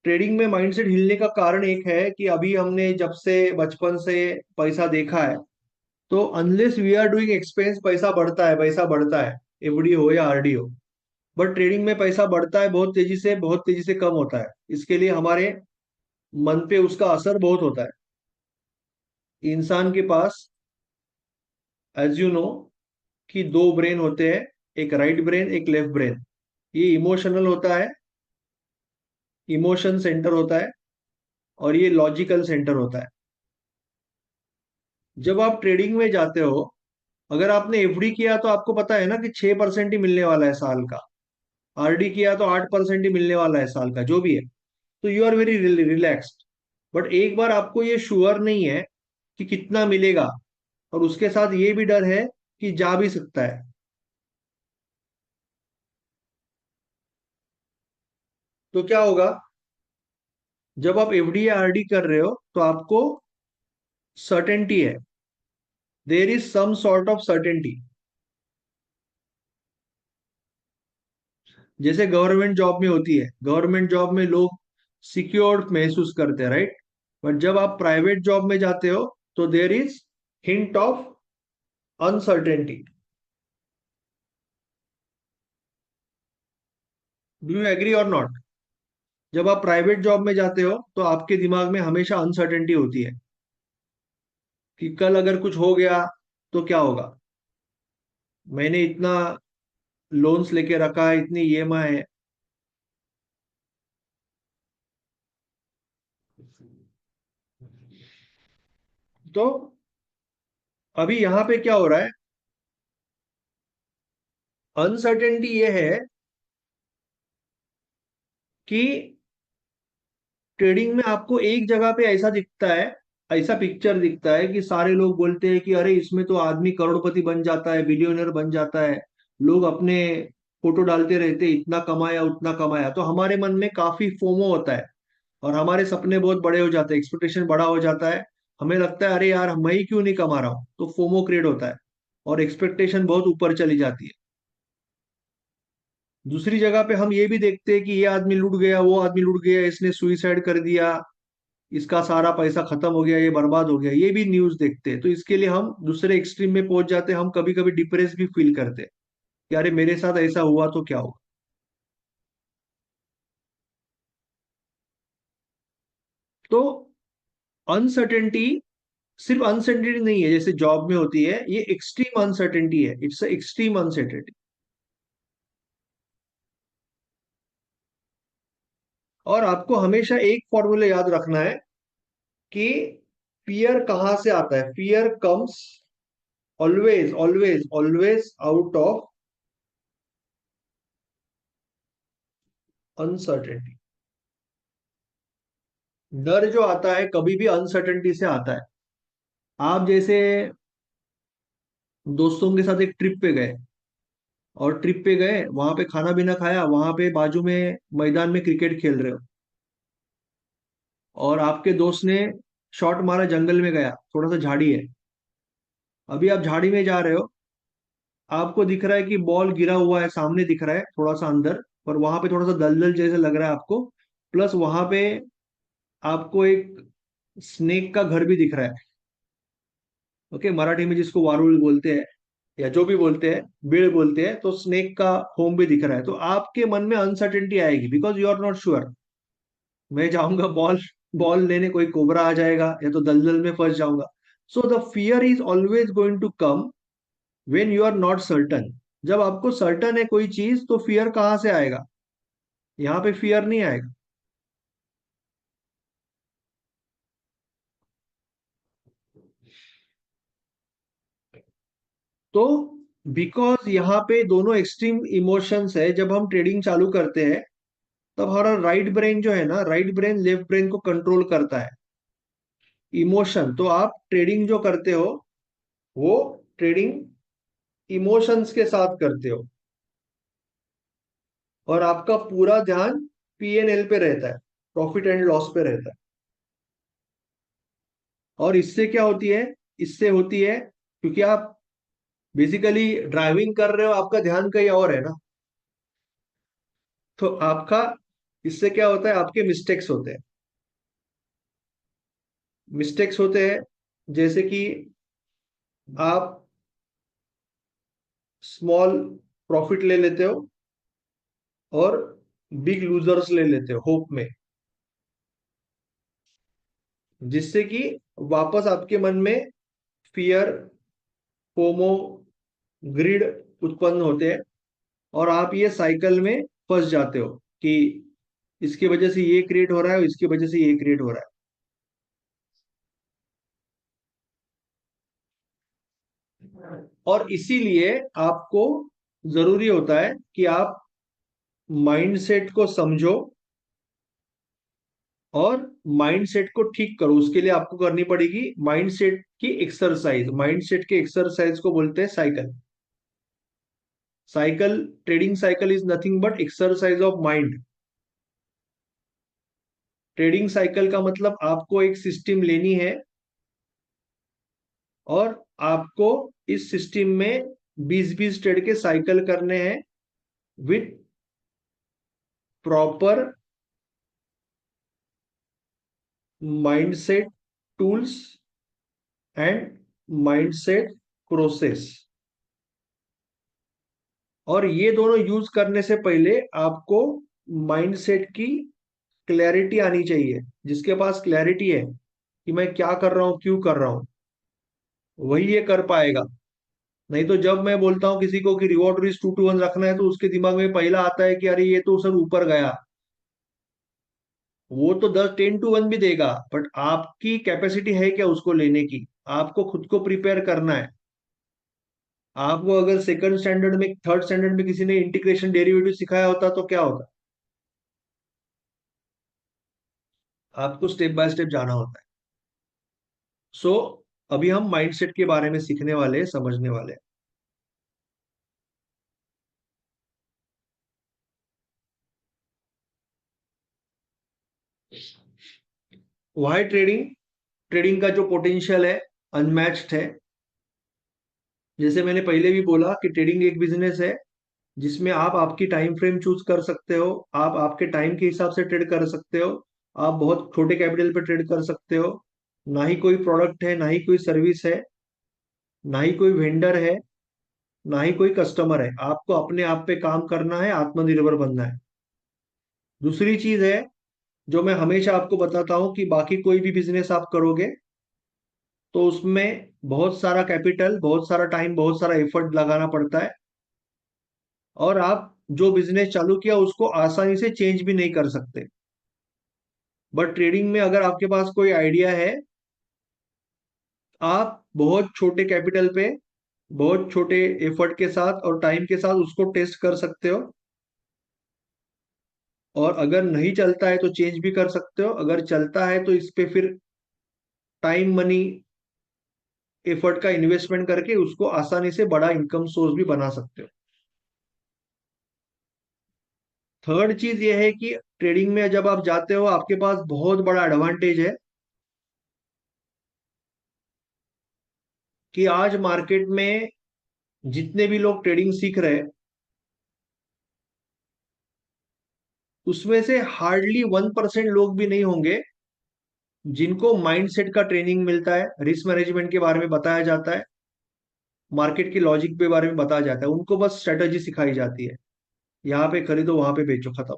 Trading में mindset हिलने का कारण एक है कि अभी हमने जब से बचपन से पैसा देखा है, तो unless we are doing expense पैसा बढ़ता है, पैसा बढ़ता है, एफडी हो या आरडी हो। बट ट्रेडिंग में पैसा बढ़ता है बहुत तेजी से, बहुत तेजी से कम होता है। इसके लिए हमारे मन पे उसका असर बहुत होता है। इंसान के पास, एज यू नो, कि दो ब्रेन होते हैं, एक राइट ब्रेन, एक लेफ्ट ब्रेन। ये इमोशनल होता है, इमोशन सेंटर होता है, और ये लॉजिकल सेंटर होता है। जब आप ट्रेडिंग में जाते हो, अगर आपने एफडी किया तो आपको पता है ना कि 6% ही मिलने वाला है साल का। आरडी किया तो 8% ही मिलने वाला है साल का, जो भी है। तो you are very relaxed. But एक बार आपको ये श्योर नहीं है कि कितना मिलेगा, और उसके साथ ये भी डर है कि जा भी सकता है। तो क्या होगा? जब आप एफडी या आरडी कर रहे हो तो आपको सर्टेनिटी है, there is some sort of certainty. जैसे गवर्नमेंट जॉब में होती है, गवर्नमेंट जॉब में लोग सिक्योर महसूस करते हैं, राइट? बट जब आप प्राइवेट जॉब में जाते हो, तो there is hint of uncertainty. Do you agree और नॉट? जब आप प्राइवेट जॉब में जाते हो तो आपके दिमाग में हमेशा अनसर्टेनिटी होती है कि कल अगर कुछ हो गया तो क्या होगा। मैंने इतना लोन्स लेके रखा है, इतनी ईएमआई है। तो अभी यहाँ पे क्या हो रहा है? अनसर्टेनिटी ये है कि ट्रेडिंग में आपको एक जगह पे ऐसा दिखता है, ऐसा पिक्चर दिखता है कि सारे लोग बोलते हैं कि अरे इसमें तो आदमी करोड़पति बन जाता है, बिलियनर बन जाता है। लोग अपने फोटो डालते रहते हैं, इतना कमाया उतना कमाया। तो हमारे मन में काफी फोमो होता है, और हमारे सपने बहुत बड़े हो जाते हैं, एक्सपेक्टेशन बड़ा हो जाता है। हमें लगता है अरे यार मैं ही क्यों नहीं कमा रहा हूँ, तो फोमो क्रिएट होता है, और एक्सपेक्टेशन बहुत ऊपर चली जाती है। दूसरी जगह पे हम ये भी देखते हैं कि ये आदमी लूट गया, वो आदमी लूट गया, इसने सुइसाइड कर दिया, इसका सारा पैसा खत्म हो गया, ये बर्बाद हो गया, ये भी न्यूज देखते हैं। तो इसके लिए हम दूसरे एक्सट्रीम में पहुंच जाते हैं, हम कभी कभी डिप्रेस भी फील करते हैं कि अरे मेरे साथ ऐसा हुआ तो क्या होगा। तो अनसर्टेनिटी सिर्फ अनसर्टेनिटी नहीं है जैसे जॉब में होती है, ये एक्सट्रीम अनसर्टेनिटी है, इट्स एक्सट्रीम अनसर्टेनिटी। और आपको हमेशा एक फॉर्मूला याद रखना है कि फियर कहां से आता है। Fear comes always always always out of uncertainty. डर जो आता है कभी भी अनसर्टेनिटी से आता है। आप जैसे दोस्तों के साथ एक ट्रिप पे गए, और ट्रिप पे गए, वहां पे खाना पीना खाया, वहां पे बाजू में मैदान में क्रिकेट खेल रहे हो, और आपके दोस्त ने शॉट मारा, जंगल में गया, थोड़ा सा झाड़ी है। अभी आप झाड़ी में जा रहे हो, आपको दिख रहा है कि बॉल गिरा हुआ है, सामने दिख रहा है थोड़ा सा अंदर, और वहां पे थोड़ा सा दलदल जैसे लग रहा है आपको। प्लस वहां पे आपको एक स्नेक का घर भी दिख रहा है। ओके, मराठी में जिसको वारुल बोलते हैं, या जो भी बोलते हैं, बीड़ बोलते हैं, तो स्नेक का होम भी दिख रहा है। तो आपके मन में अनसर्टेनिटी आएगी, because you are not sure. मैं जाऊंगा बॉल बॉल लेने, कोई कोबरा आ जाएगा, या तो दलदल में फंस जाऊंगा। So the fear is always going to come when you are not certain. जब आपको सर्टन है कोई चीज, तो फियर कहाँ से आएगा? यहाँ पे फियर नहीं आएगा। तो बिकॉज यहाँ पे दोनों एक्सट्रीम इमोशंस है, जब हम ट्रेडिंग चालू करते हैं, तब हमारा राइट ब्रेन जो है ना, राइट ब्रेन लेफ्ट ब्रेन को कंट्रोल करता है। इमोशन, तो आप ट्रेडिंग जो करते हो, वो ट्रेडिंग इमोशंस के साथ करते हो, और आपका पूरा ध्यान पीएनएल पे रहता है, प्रॉफिट एंड लॉस पे रहता है। और इससे क्या होती है? इससे होती है क्योंकि आप बेसिकली ड्राइविंग कर रहे हो, आपका ध्यान कहीं और है ना। तो आपका इससे क्या होता है, आपके मिस्टेक्स होते हैं। मिस्टेक्स होते हैं जैसे कि आप स्मॉल प्रॉफिट ले लेते हो और बिग लूजर्स ले लेते हो होप में, जिससे कि वापस आपके मन में फियर, फोमो, ग्रिड उत्पन्न होते हैं, और आप ये साइकिल में फंस जाते हो कि इसकी वजह से ये क्रिएट हो रहा है और इसकी वजह से ये क्रिएट हो रहा है। और इसीलिए आपको जरूरी होता है कि आप माइंडसेट को समझो और माइंडसेट को ठीक करो। उसके लिए आपको करनी पड़ेगी माइंडसेट की एक्सरसाइज। माइंडसेट के एक्सरसाइज को बोलते हैं cycle. Cycle, trading cycle is nothing but exercise of mind. Trading cycle का मतलब आपको एक सिस्टम लेनी है और आपको इस सिस्टम में 20-20 ट्रेड के साइकिल करने हैं with proper mindset tools and mindset process. और ये दोनों यूज करने से पहले आपको माइंडसेट की क्लैरिटी आनी चाहिए। जिसके पास क्लैरिटी है कि मैं क्या कर रहा हूं, क्यों कर रहा हूं, वही ये कर पाएगा। नहीं तो जब मैं बोलता हूं किसी को कि रिवॉर्ड रिस्क 2-1 रखना है, तो उसके दिमाग में पहला आता है कि अरे ये तो सर ऊपर गया। वो तो 10-10-1 भी देगा, बट आपकी कैपेसिटी है क्या उसको लेने की? आपको खुद को प्रिपेयर करना है। आपको अगर सेकंड स्टैंडर्ड में, थर्ड स्टैंडर्ड में किसी ने इंटीग्रेशन डेरिवेटिव सिखाया होता तो क्या होता? आपको स्टेप बाय स्टेप जाना होता है। सो अभी हम माइंडसेट के बारे में सीखने वाले हैं, समझने वाले हैं। Y trading? ट्रेडिंग का जो पोटेंशियल है अनमैच्ड है। जैसे मैंने पहले भी बोला कि ट्रेडिंग एक बिजनेस है जिसमें आप आपकी टाइम फ्रेम चूज कर सकते हो। आप आपके टाइम के हिसाब से ट्रेड कर सकते हो। आप बहुत छोटे कैपिटल पे ट्रेड कर सकते हो। ना ही कोई प्रोडक्ट है, ना ही कोई सर्विस है, ना ही कोई वेंडर है, ना ही कोई कस्टमर है। आपको अपने आप पे काम करना है, आत्मनिर्भर बनना है। दूसरी चीज है जो मैं हमेशा आपको बताता हूं कि बाकी कोई भी बिजनेस आप करोगे तो उसमें बहुत सारा कैपिटल, बहुत सारा टाइम, बहुत सारा एफर्ट लगाना पड़ता है। और आप जो बिजनेस चालू किया उसको आसानी से चेंज भी नहीं कर सकते। बट ट्रेडिंग में अगर आपके पास कोई आइडिया है, आप बहुत छोटे कैपिटल पे, बहुत छोटे एफर्ट के साथ और टाइम के साथ उसको टेस्ट कर सकते हो। और अगर नहीं चलता है तो चेंज भी कर सकते हो। अगर चलता है तो इस पे फिर टाइम, मनी, एफर्ट का इन्वेस्टमेंट करके उसको आसानी से बड़ा इनकम सोर्स भी बना सकते हो। थर्ड चीज ये है कि ट्रेडिंग में जब आप जाते हो आपके पास बहुत बड़ा एडवांटेज है कि आज मार्केट में जितने भी लोग ट्रेडिंग सीख रहे हैं उसमें से हार्डली 1% लोग भी नहीं होंगे जिनको माइंडसेट का ट्रेनिंग मिलता है, रिस्क मैनेजमेंट के बारे में बताया जाता है, मार्केट की लॉजिक के बारे में बताया जाता है। उनको बस स्ट्रेटजी सिखाई जाती है, यहाँ पे खरीदो वहां पे बेचो, खत्म।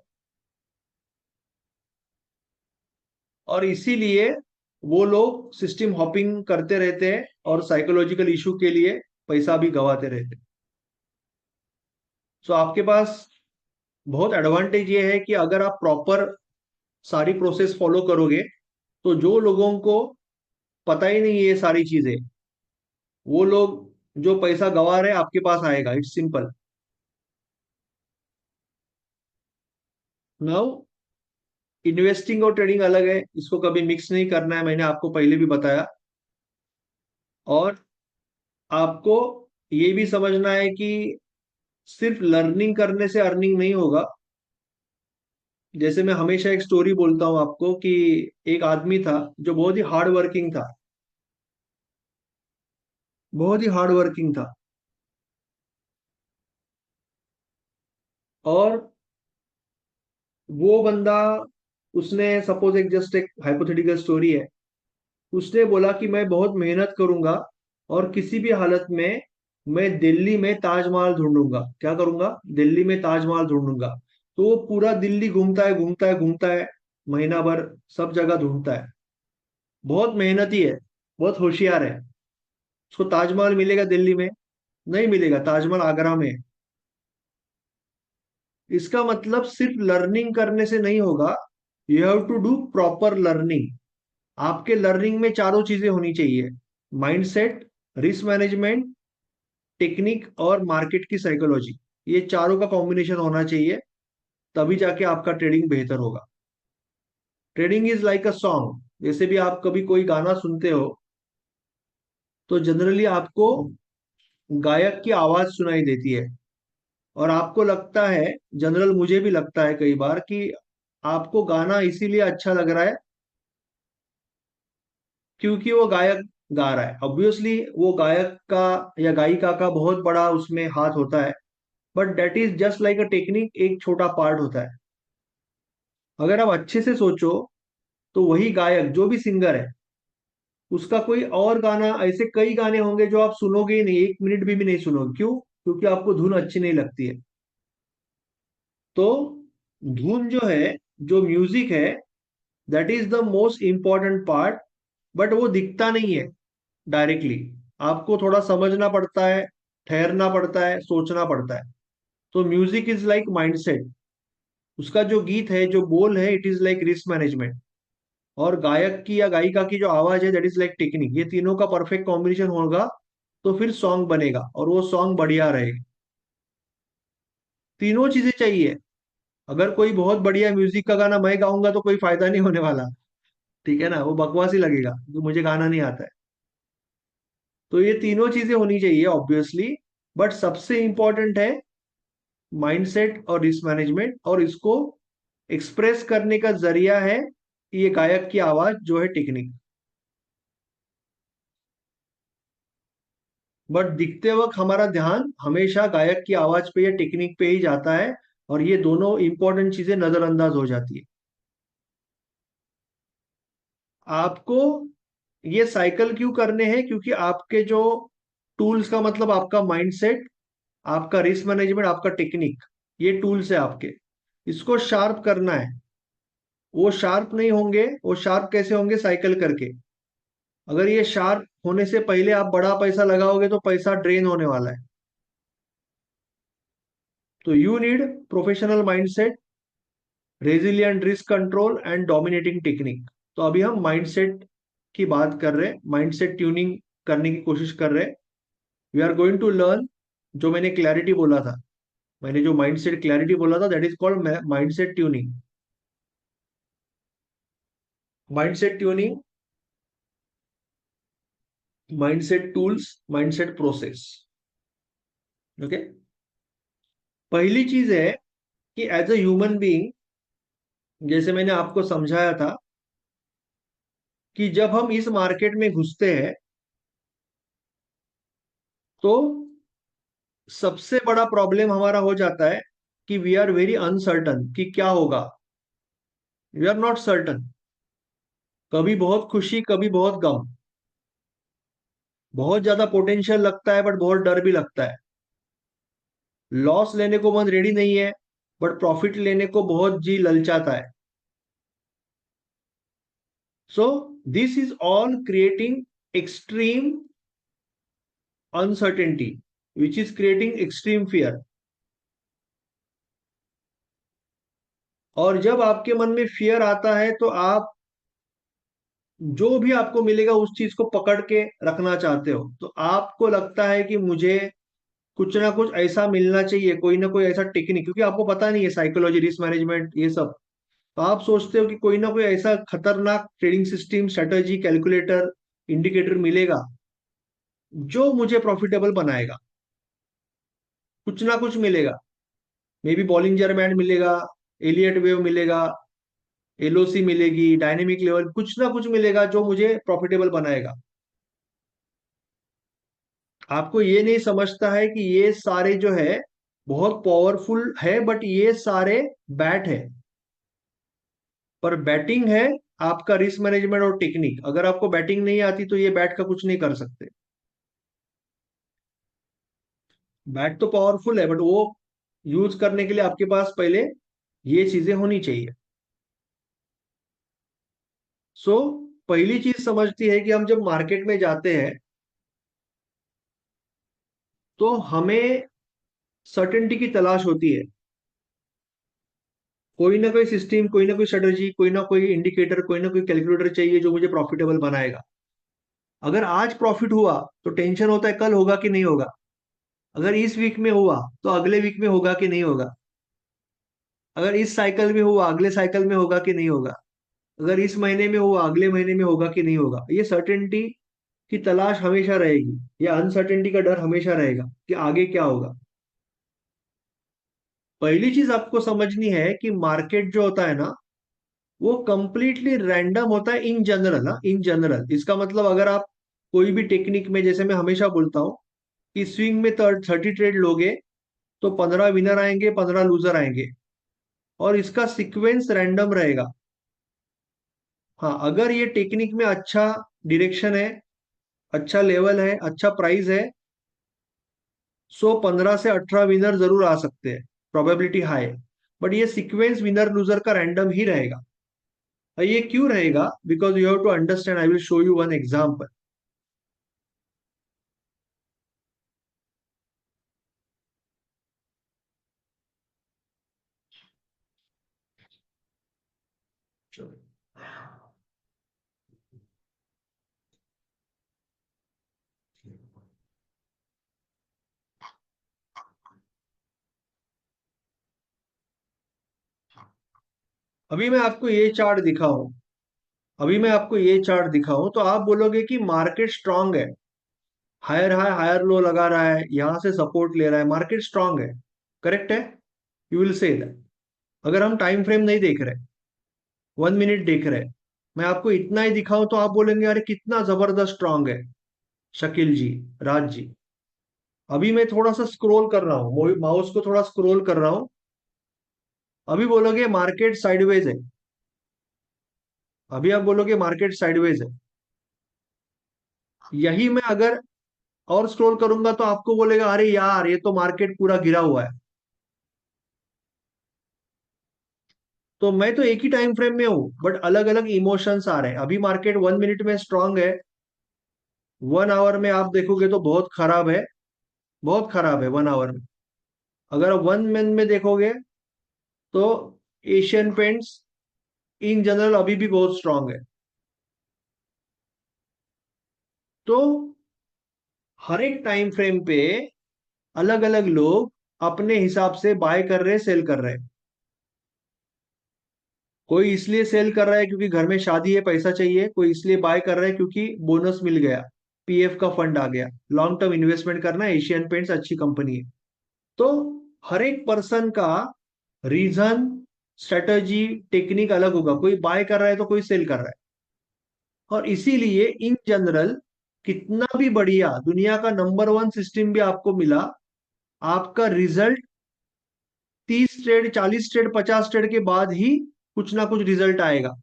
और इसीलिए वो लोग सिस्टम हॉपिंग करते रहते हैं और साइकोलॉजिकल इशू के लिए पैसा भी गंवाते रहते हैं। सो आपके पास बहुत एडवांटेज ये है कि अगर आप प्रॉपर सारी प्रोसेस फॉलो करोगे तो जो लोगों को पता ही नहीं है ये सारी चीजें, वो लोग जो पैसा गंवा रहे हैं आपके पास आएगा। It's simple. नाउ इन्वेस्टिंग और ट्रेडिंग अलग है, इसको कभी मिक्स नहीं करना है, मैंने आपको पहले भी बताया। और आपको ये भी समझना है कि सिर्फ लर्निंग करने से अर्निंग नहीं होगा। जैसे मैं हमेशा एक स्टोरी बोलता हूँ आपको कि एक आदमी था जो बहुत ही हार्ड वर्किंग था, बहुत ही हार्ड वर्किंग था। और वो बंदा, उसने सपोज एक जस्ट एक हाइपोथेटिकल स्टोरी है, उसने बोला कि मैं बहुत मेहनत करूंगा और किसी भी हालत में मैं दिल्ली में ताजमहल ढूंढूंगा। क्या करूंगा? दिल्ली में ताजमहल ढूंढूंगा। तो वो पूरा दिल्ली घूमता है, घूमता है, घूमता है, महीना भर सब जगह ढूंढता है। बहुत मेहनती है, बहुत होशियार है। उसको ताजमहल मिलेगा दिल्ली में? नहीं मिलेगा, ताजमहल आगरा में है। इसका मतलब सिर्फ लर्निंग करने से नहीं होगा, you have to do proper learning. आपके लर्निंग में चारों चीजें होनी चाहिए: माइंडसेट, रिस्क मैनेजमेंट, टेक्निक और मार्केट की साइकोलॉजी। ये चारों का कॉम्बिनेशन होना चाहिए, तभी जाके आपका ट्रेडिंग बेहतर होगा। Trading is like a song. जैसे भी आप कभी कोई गाना सुनते हो, तो जनरली आपको गायक की आवाज सुनाई देती है, और आपको लगता है, जनरल मुझे भी लगता है कई बार, कि आपको गाना इसीलिए अच्छा लग रहा है क्योंकि वो गायक गा रहा है। ऑब्वियसली वो गायक का या गायिका का बहुत बड़ा उसमें हाथ होता है, but that is just like a technique, एक छोटा पार्ट होता है। अगर आप अच्छे से सोचो, तो वही गायक जो भी सिंगर है, उसका कोई और गाना, ऐसे कई गाने होंगे जो आप सुनोगे ही नहीं, एक मिनट भी नहीं सुनोगे। क्यों? क्योंकि आपको धुन अच्छी नहीं लगती है। तो धुन जो है, जो म्यूजिक है, that is the most important part. But वो दिखता नहीं है डायरेक्टली, आपको थोड़ा समझना पड़ता है, ठहरना पड़ता है, सोचना पड़ता है। तो म्यूजिक इज लाइक माइंडसेट। उसका जो गीत है, जो बोल है, it is like risk management. और गायक की या गायिका की जो आवाज है, दैट इज लाइक टेक्निक। ये तीनों का परफेक्ट कॉम्बिनेशन होगा, तो फिर सॉन्ग बनेगा और वो सॉन्ग बढ़िया रहेगा। तीनों चीजें चाहिए। अगर कोई बहुत बढ़िया म्यूजिक का गाना मैं गाऊंगा तो कोई फायदा नहीं होने वाला। ठीक है ना, वो बकवास ही लगेगा क्योंकि मुझे गाना नहीं आता है। तो ये तीनों चीजें होनी चाहिए ऑब्वियसली, बट सबसे इंपॉर्टेंट है माइंडसेट और रिस्क मैनेजमेंट, और इसको एक्सप्रेस करने का जरिया है ये गायक की आवाज जो है टेक्निक। बट दिखते वक्त हमारा ध्यान हमेशा गायक की आवाज पे या टेक्निक पे ही जाता है, और ये दोनों इंपॉर्टेंट चीजें नजरअंदाज हो जाती है। आपको ये साइकिल क्यों करने हैं? क्योंकि आपके जो टूल्स का मतलब आपका माइंडसेट, आपका रिस्क मैनेजमेंट, आपका टेक्निक, ये टूल्स है आपके। इसको शार्प करना है। वो शार्प नहीं होंगे, वो शार्प कैसे होंगे? साइकिल करके। अगर ये शार्प होने से पहले आप बड़ा पैसा लगाओगे तो पैसा ड्रेन होने वाला है। तो you need professional mindset, resilient risk control and dominating technique. तो अभी हम माइंडसेट की बात कर रहे हैं, माइंडसेट ट्यूनिंग करने की कोशिश कर रहे हैं। We are going to learn, जो मैंने क्लैरिटी बोला था, मैंने जो माइंडसेट क्लैरिटी बोला था, that is called mindset tuning. Mindset tuning, mindset tools, mindset process. Okay. पहली चीज है कि एज अ ह्यूमन बीइंग, जैसे मैंने आपको समझाया था, कि जब हम इस मार्केट में घुसते हैं, तो सबसे बड़ा प्रॉब्लम हमारा हो जाता है कि वी आर वेरी अनसर्टन कि क्या होगा। We are not certain. कभी बहुत खुशी, कभी बहुत गम। बहुत ज्यादा पोटेंशियल लगता है, बट बहुत डर भी लगता है। लॉस लेने को मन रेडी नहीं है, बट प्रॉफिट लेने को बहुत जी ललचाता है। So this is all creating extreme uncertainty, which is creating extreme fear. और जब आपके मन में फियर आता है, तो आप जो भी आपको मिलेगा उस चीज को पकड़ के रखना चाहते हो। तो आपको लगता है कि मुझे कुछ ना कुछ ऐसा मिलना चाहिए, कोई ना कोई ऐसा टेक्निक, क्योंकि आपको पता नहीं है साइकोलॉजी, रिस्क मैनेजमेंट, ये सब। तो आप सोचते हो कि कोई ना कोई ऐसा खतरनाक trading system, strategy, calculator, indicator मिलेगा जो मुझे प्रॉफिटेबल बनाएगा। कुछ ना कुछ मिलेगा। मे बी बॉलिंजर बैंड मिलेगा, एलियट वेव मिलेगा, एलओसी मिलेगी, डायनेमिक लेवल, कुछ ना कुछ मिलेगा जो मुझे प्रॉफिटेबल बनाएगा। आपको ये नहीं समझता है कि ये सारे जो है बहुत पावरफुल है, बट ये सारे बैट है। पर बैटिंग है आपका रिस्क मैनेजमेंट और टेक्निक। अगर आपको बैटिंग नहीं आती तो ये बैट का कुछ नहीं कर सकते। बैट तो पावरफुल है, बट वो यूज करने के लिए आपके पास पहले ये चीजें होनी चाहिए। सो पहली चीज समझती है कि हम जब मार्केट में जाते हैं तो हमें सर्टेनिटी की तलाश होती है। कोई ना कोई सिस्टम, कोई ना कोई स्ट्रेटजी, कोई ना कोई इंडिकेटर, कोई ना कोई कैलकुलेटर चाहिए जो मुझे प्रॉफिटेबल बनाएगा। अगर आज प्रॉफिट हुआ तो टेंशन होता है कल होगा कि नहीं होगा। अगर इस वीक में हुआ तो अगले वीक में होगा कि नहीं होगा। अगर इस साइकिल में हुआ अगले साइकिल में होगा कि नहीं होगा। अगर इस महीने में हुआ अगले महीने में होगा कि नहीं होगा। ये सर्टेनिटी की तलाश हमेशा रहेगी, या अनसर्टेनिटी का डर हमेशा रहेगा कि आगे क्या होगा। पहली चीज आपको समझनी है कि मार्केट जो होता है ना, वो कंप्लीटली रैंडम होता है इन जनरल। ना, इन जनरल इसका मतलब अगर आप कोई भी टेक्निक में, जैसे मैं हमेशा बोलता हूँ कि स्विंग में 30 ट्रेड लोगे तो 15 विनर आएंगे, 15 लूजर आएंगे, और इसका सीक्वेंस रैंडम रहेगा। हाँ, अगर ये टेक्निक में अच्छा डायरेक्शन है, अच्छा लेवल है, अच्छा प्राइस है, सो 15 से 18 विनर जरूर आ सकते हैं, प्रोबेबिलिटी हाई। बट ये सीक्वेंस विनर लूजर का रैंडम ही रहेगा। और ये क्यों रहेगा? Because you have to understand. I will show you one example. अभी मैं आपको ये चार्ट दिखाऊं अभी मैं आपको ये चार्ट दिखाऊं तो आप बोलोगे कि मार्केट स्ट्रांग है, हायर हाई हायर लो लगा रहा है, यहां से सपोर्ट ले रहा है, मार्केट स्ट्रांग है। करेक्ट है, यू विल से दैट। अगर हम टाइम फ्रेम नहीं देख रहे, 1 मिनट देख रहे, मैं आपको इतना ही दिखाऊं तो आप बोलेंगे अरे कितना जबरदस्त स्ट्रांग है शकील जी, राज जी। अभी मैं थोड़ा सा स्क्रॉल कर रहा हूँ, माउस को थोड़ा स्क्रॉल कर रहा हूँ। अभी बोलोगे मार्केट साइडवेज है। अभी आप बोलोगे मार्केट साइडवेज है। यही मैं अगर और स्क्रॉल करूंगा तो आपको बोलेगा अरे यार ये तो मार्केट पूरा गिरा हुआ है। तो मैं तो एक ही टाइम फ्रेम में हूं, बट अलग अलग इमोशंस आ रहे हैं। अभी मार्केट 1 मिनट में स्ट्रांग है, 1 आवर में आप देखोगे तो बहुत खराब है, बहुत खराब है 1 आवर में। अगर 1 मंथ में देखोगे तो एशियन पेंट्स इन जनरल अभी भी बहुत स्ट्रांग है। तो हर एक टाइम फ्रेम पे अलग अलग लोग अपने हिसाब से बाय कर रहे हैं, सेल कर रहे हैं। कोई इसलिए सेल कर रहा है क्योंकि घर में शादी है, पैसा चाहिए। कोई इसलिए बाय कर रहा है क्योंकि बोनस मिल गया, पीएफ का फंड आ गया, लॉन्ग टर्म इन्वेस्टमेंट करना है, एशियन पेंट्स अच्छी कंपनी है। तो हर एक पर्सन का रीजन, स्ट्रेटजी, टेक्निक अलग होगा। कोई बाय कर रहा है तो कोई सेल कर रहा है। और इसीलिए इन जनरल कितना भी बढ़िया दुनिया का नंबर 1 सिस्टम भी आपको मिला, आपका रिजल्ट 30 ट्रेड, 40 ट्रेड, 50 ट्रेड के बाद ही कुछ ना कुछ रिजल्ट आएगा।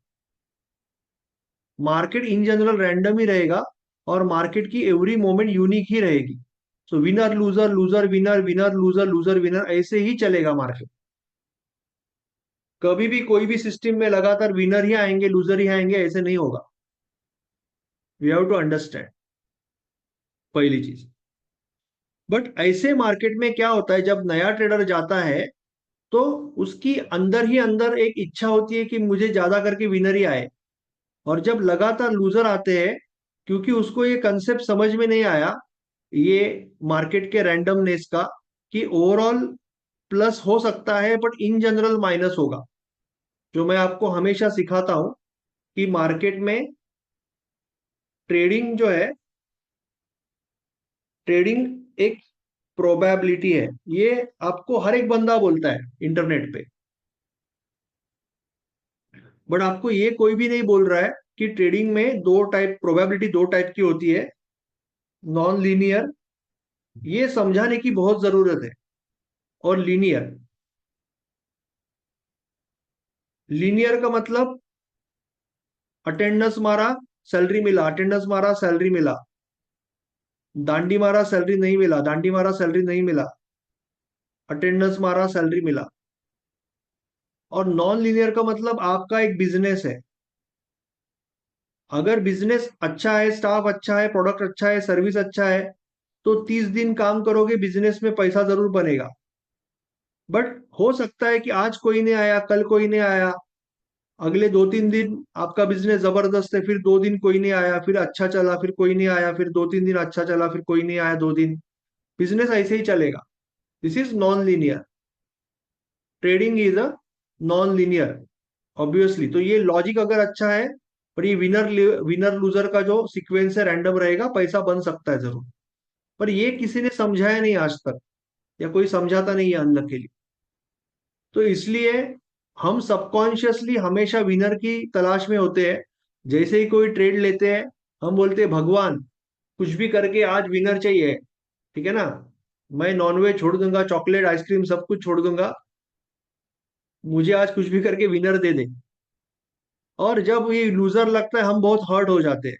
मार्केट इन जनरल रैंडम ही रहेगा, और मार्केट की एवरी मोमेंट यूनिक ही रहेगी। So winner loser, loser winner, winner loser, loser winner, ऐसे ही चलेगा मार्केट। कभी भी कोई भी सिस्टम में लगातार विनर ही आएंगे, लूजर ही आएंगे, ऐसे नहीं होगा। वी हैव टू अंडरस्टैंड पहली चीज। बट ऐसे मार्केट में क्या होता है, जब नया ट्रेडर जाता है तो उसकी अंदर ही अंदर एक इच्छा होती है कि मुझे ज्यादा करके विनर ही आए। और जब लगातार लूजर आते हैं, क्योंकि उसको ये कंसेप्ट समझ में नहीं आया, ये मार्केट के रैंडमनेस का, कि ओवरऑल प्लस हो सकता है बट इन जनरल माइनस होगा। जो मैं आपको हमेशा सिखाता हूं कि मार्केट में ट्रेडिंग जो है, ट्रेडिंग एक प्रोबेबिलिटी है। ये आपको हर एक बंदा बोलता है इंटरनेट पे, बट आपको ये कोई भी नहीं बोल रहा है कि ट्रेडिंग में दो टाइप प्रोबेबिलिटी, दो टाइप की होती है, नॉन लीनियर, ये समझाने की बहुत जरूरत है, और लीनियर। लीनियर का मतलब अटेंडेंस मारा, सैलरी मिला, अटेंडेंस मारा, सैलरी मिला। दांडी मारा, सैलरी नहीं मिला, दांडी मारा, सैलरी नहीं मिला। अटेंडेंस मारा, सैलरी मिला। और नॉन लीनियर का मतलब आपका एक बिजनेस है। अगर बिजनेस अच्छा है, स्टाफ अच्छा है, प्रोडक्ट अच्छा है, सर्विस अच्छा है, तो 30 दिन काम करोगे, बिजनेस में पैसा जरूर बनेगा। बट हो सकता है कि आज कोई नहीं आया, कल कोई नहीं आया, अगले 2-3 दिन आपका बिजनेस जबरदस्त है, फिर 2 दिन कोई नहीं आया, फिर अच्छा चला, फिर कोई नहीं आया, फिर 2-3 दिन अच्छा चला, फिर कोई नहीं आया 2 दिन। बिजनेस ऐसे ही चलेगा। This is non linear. Trading is a non linear, obviously. तो ये लॉजिक अगर अच्छा है, पर ये विनर विनर लूजर का जो सीक्वेंस है रैंडम रहेगा, पैसा बन सकता है जरूर। पर ये किसी ने समझाया नहीं आज तक, या कोई समझाता नहीं है अनलक के लिए। तो इसलिए हम सबकॉन्शियसली हमेशा विनर की तलाश में होते हैं। जैसे ही कोई ट्रेड लेते हैं, हम बोलते हैं भगवान कुछ भी करके आज विनर चाहिए, ठीक है ना। मैं नॉनवेज छोड़ दूंगा, चॉकलेट आइसक्रीम सब कुछ छोड़ दूंगा, मुझे आज कुछ भी करके विनर दे दे। और जब ये लूजर लगता है, हम बहुत हर्ट हो जाते हैं,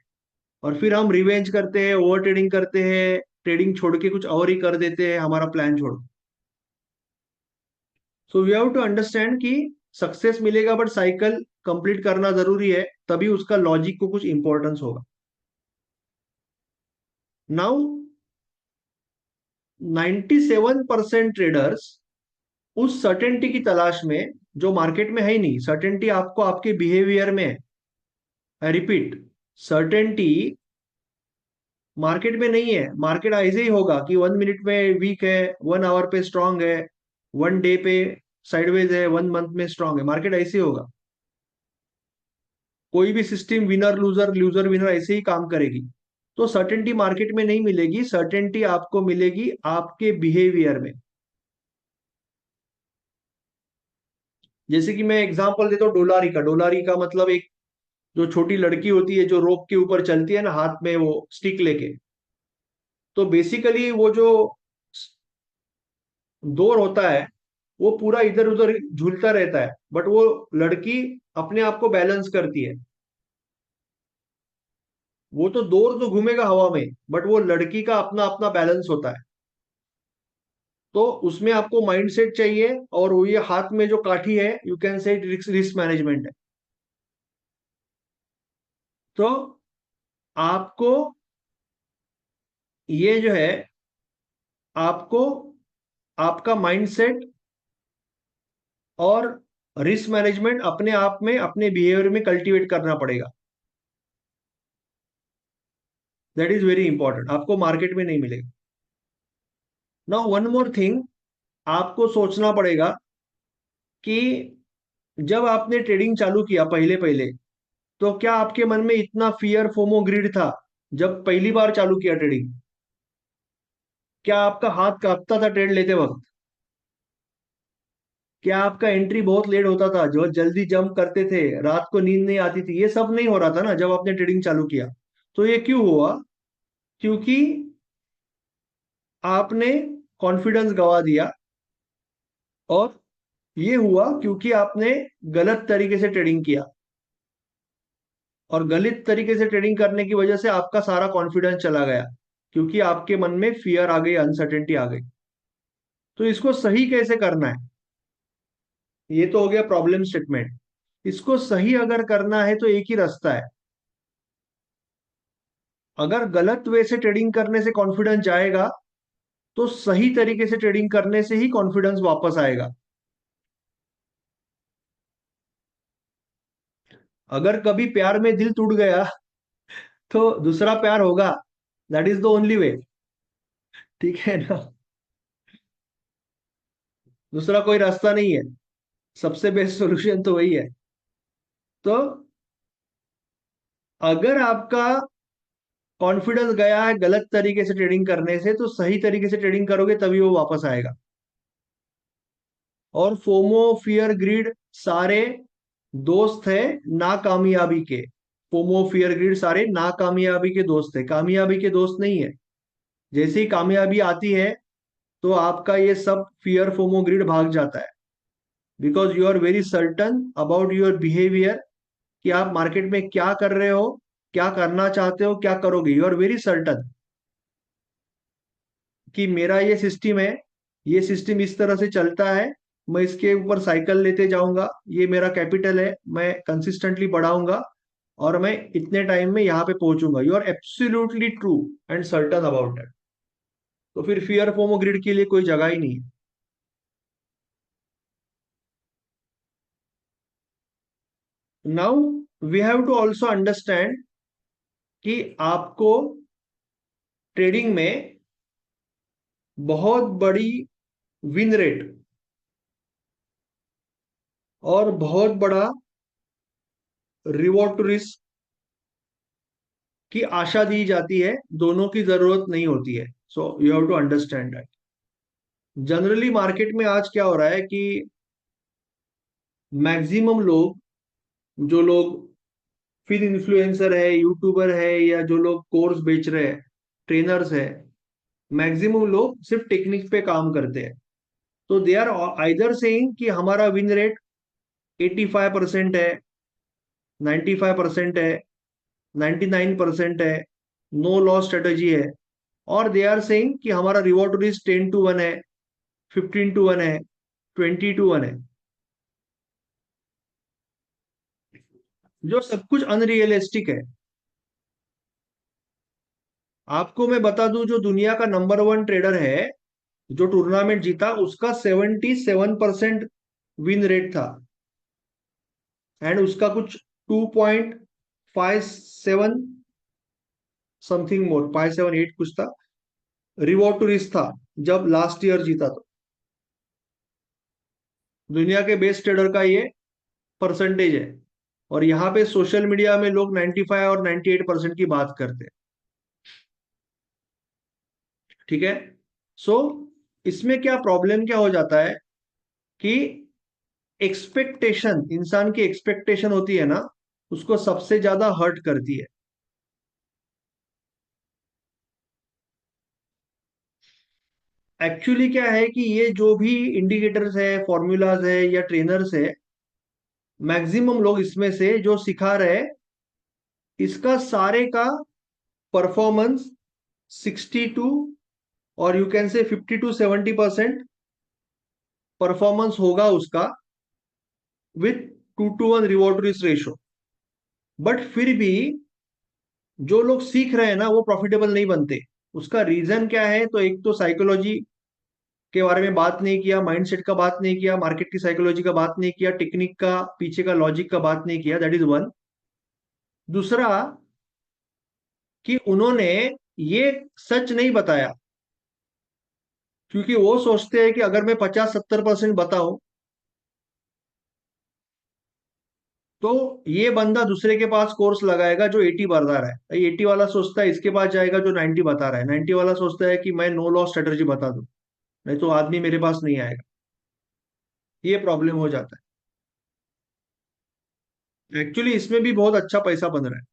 और फिर हम रिवेंज करते हैं, ओवर ट्रेडिंग करते हैं, ट्रेडिंग छोड़ के कुछ और ही कर देते हैं, हमारा प्लान छोड़। So we have to understand कि सक्सेस मिलेगा, बट साइकिल कंप्लीट करना जरूरी है, तभी उसका लॉजिक को कुछ इंपॉर्टेंस होगा। नाउ 97% ट्रेडर्स उस सर्टेनिटी की तलाश में जो मार्केट में है ही नहीं। सर्टेनिटी आपको आपके बिहेवियर में है। आई रिपीट, सर्टेनिटी मार्केट में नहीं है। मार्केट ऐसे ही होगा कि 1 मिनट में वीक है, 1 आवर पे स्ट्रांग है, 1 डे पे साइडवेज है, 1 मंथ में स्ट्रांग है। मार्केट ऐसे ही होगा। कोई भी system winner loser loser winner ऐसे ही काम करेगी। तो सर्टेनिटी मार्केट में नहीं मिलेगी, सर्टेनिटी आपको मिलेगी आपके बिहेवियर में। जैसे कि मैं एग्जांपल देता हूँ डोलारी का। डोलारी का मतलब एक जो छोटी लड़की होती है जो रोप के ऊपर चलती है ना, हाथ में वो स्टिक लेके। तो बेसिकली वो जो दौर होता है, वो पूरा इधर उधर झूलता रहता है, बट वो लड़की अपने आप को बैलेंस करती है। वो तो दौर तो घूमेगा हवा में, बट वो लड़की का अपना अपना बैलेंस होता है। तो उसमें आपको माइंडसेट चाहिए, और वो ये हाथ में जो काठी है, you can say risk risk management है। तो आपको ये जो है, आपको आपका माइंडसेट और रिस्क मैनेजमेंट अपने आप में, अपने बिहेवियर में कल्टीवेट करना पड़ेगा। दैट इज वेरी इंपॉर्टेंट, आपको मार्केट में नहीं मिलेगा। नाउ वन मोर थिंग, आपको सोचना पड़ेगा कि जब आपने ट्रेडिंग चालू किया पहले पहले, तो क्या आपके मन में इतना फियर फोमो ग्रिड था जब पहली बार चालू किया ट्रेडिंग? क्या आपका हाथ कांपता था ट्रेड लेते वक्त? क्या आपका एंट्री बहुत लेट होता था, जो जल्दी जंप करते थे, रात को नींद नहीं आती थी? ये सब नहीं हो रहा था ना जब आपने ट्रेडिंग चालू किया। तो ये क्यों हुआ? क्योंकि आपने कॉन्फिडेंस गवा दिया। और ये हुआ क्योंकि आपने गलत तरीके से ट्रेडिंग किया, और गलत तरीके से ट्रेडिंग करने की वजह से आपका सारा कॉन्फिडेंस चला गया, क्योंकि आपके मन में फियर आ गई, अनसर्टेनिटी आ गई। तो इसको सही कैसे करना है? ये तो हो गया प्रॉब्लम स्टेटमेंट। इसको सही अगर करना है तो एक ही रास्ता है। अगर गलत वे से ट्रेडिंग करने से कॉन्फिडेंस जाएगा, तो सही तरीके से ट्रेडिंग करने से ही कॉन्फिडेंस वापस आएगा। अगर कभी प्यार में दिल टूट गया, तो दूसरा प्यार होगा। That is the only way. ठीक है ना। दूसरा कोई रास्ता नहीं है। सबसे बेस्ट सॉल्यूशन तो वही है। तो अगर आपका कॉन्फिडेंस गया है गलत तरीके से ट्रेडिंग करने से, तो सही तरीके से ट्रेडिंग करोगे तभी वो वापस आएगा। और फोमो, फियर, ग्रीड सारे दोस्त है नाकामयाबी के। फोमो, फियर, ग्रीड सारे नाकामयाबी के दोस्त है, कामयाबी के दोस्त नहीं है। जैसे ही कामयाबी आती है, तो आपका ये सब फियर, फोमो, ग्रीड भाग जाता है, because you are very certain about your behaviour, कि आप मार्केट में क्या कर रहे हो, क्या करना चाहते हो, क्या करोगे। यू आर वेरी सर्टन कि मेरा ये सिस्टम है, ये सिस्टम इस तरह से चलता है, मैं इसके ऊपर साइकिल लेते जाऊंगा, ये मेरा कैपिटल है, मैं कंसिस्टेंटली बढ़ाऊंगा और मैं इतने टाइम में यहाँ पे पहुंचूंगा। You are absolutely true and certain about that. तो फिर फियर फोमो ग्रिड के लिए कोई जगह ही नहीं है। Now we have to also understand कि आपको ट्रेडिंग में बहुत बड़ी विन रेट और बहुत बड़ा रिवॉर्ड टू रिस्क की आशा दी जाती है, दोनों की जरूरत नहीं होती है। So you have to understand that. Generally market में आज क्या हो रहा है कि मैक्सिमम लोग, जो लोग फिर इन्फ्लुएंसर है, यूट्यूबर है, या जो लोग कोर्स बेच रहे हैं, ट्रेनर्स है, मैक्सिमम लोग सिर्फ टेक्निक पे काम करते हैं। तो दे आर आइदर सेइंग कि हमारा विन रेट 85% है, 95% है, 99% है, नो लॉस स्ट्रेटेजी है। और दे आर सेइंग कि हमारा रिवॉर्ड रिस्क 10-1 है, 15-1 है, 20-1 है, जो सब कुछ अनरियलिस्टिक है। आपको मैं बता दूं, जो दुनिया का नंबर 1 ट्रेडर है, जो टूर्नामेंट जीता, उसका 77% विन रेट था। एंड उसका कुछ 2.57 समथिंग मोर, 578 कुछ था, रिवॉर्ड टू रिस्क था, जब लास्ट ईयर जीता। तो दुनिया के बेस्ट ट्रेडर का ये परसेंटेज है। और यहाँ पे सोशल मीडिया में लोग 95 और 98% की बात करते हैं। ठीक है। सो इसमें क्या प्रॉब्लम क्या हो जाता है कि एक्सपेक्टेशन, इंसान की एक्सपेक्टेशन होती है ना, उसको सबसे ज्यादा हर्ट करती है। एक्चुअली क्या है कि ये जो भी इंडिकेटर्स है, फॉर्मूलाज है या ट्रेनर्स है, मैक्सिमम लोग इसमें से जो सिखा रहे हैं, इसका सारे का परफॉर्मेंस 62 और you can say 50 to 70% performance होगा उसका, with 2-1 reward risk ratio. But फिर भी जो लोग सीख रहे हैं ना, वो प्रॉफिटेबल नहीं बनते। उसका रीजन क्या है? तो एक तो साइकोलॉजी के बारे में बात नहीं किया, माइंडसेट का बात नहीं किया, मार्केट की साइकोलॉजी का बात नहीं किया, टेक्निक का पीछे का लॉजिक का बात नहीं किया, दैट इज वन। दूसरा, कि उन्होंने ये सच नहीं बताया, क्योंकि वो सोचते हैं कि अगर मैं 50-70% बताऊं, तो ये बंदा दूसरे के पास कोर्स लगाएगा जो 80 बता रहा है, 80 वाला सोचता है इसके पास जाएगा जो 90 बता रहा है, 90 वाला सोचता है कि मैं नो लॉस स्ट्रेटजी बता दूं, नहीं तो आदमी मेरे पास नहीं आएगा। ये प्रॉब्लम हो जाता है। एक्चुअली इसमें भी बहुत अच्छा पैसा बन रहा है।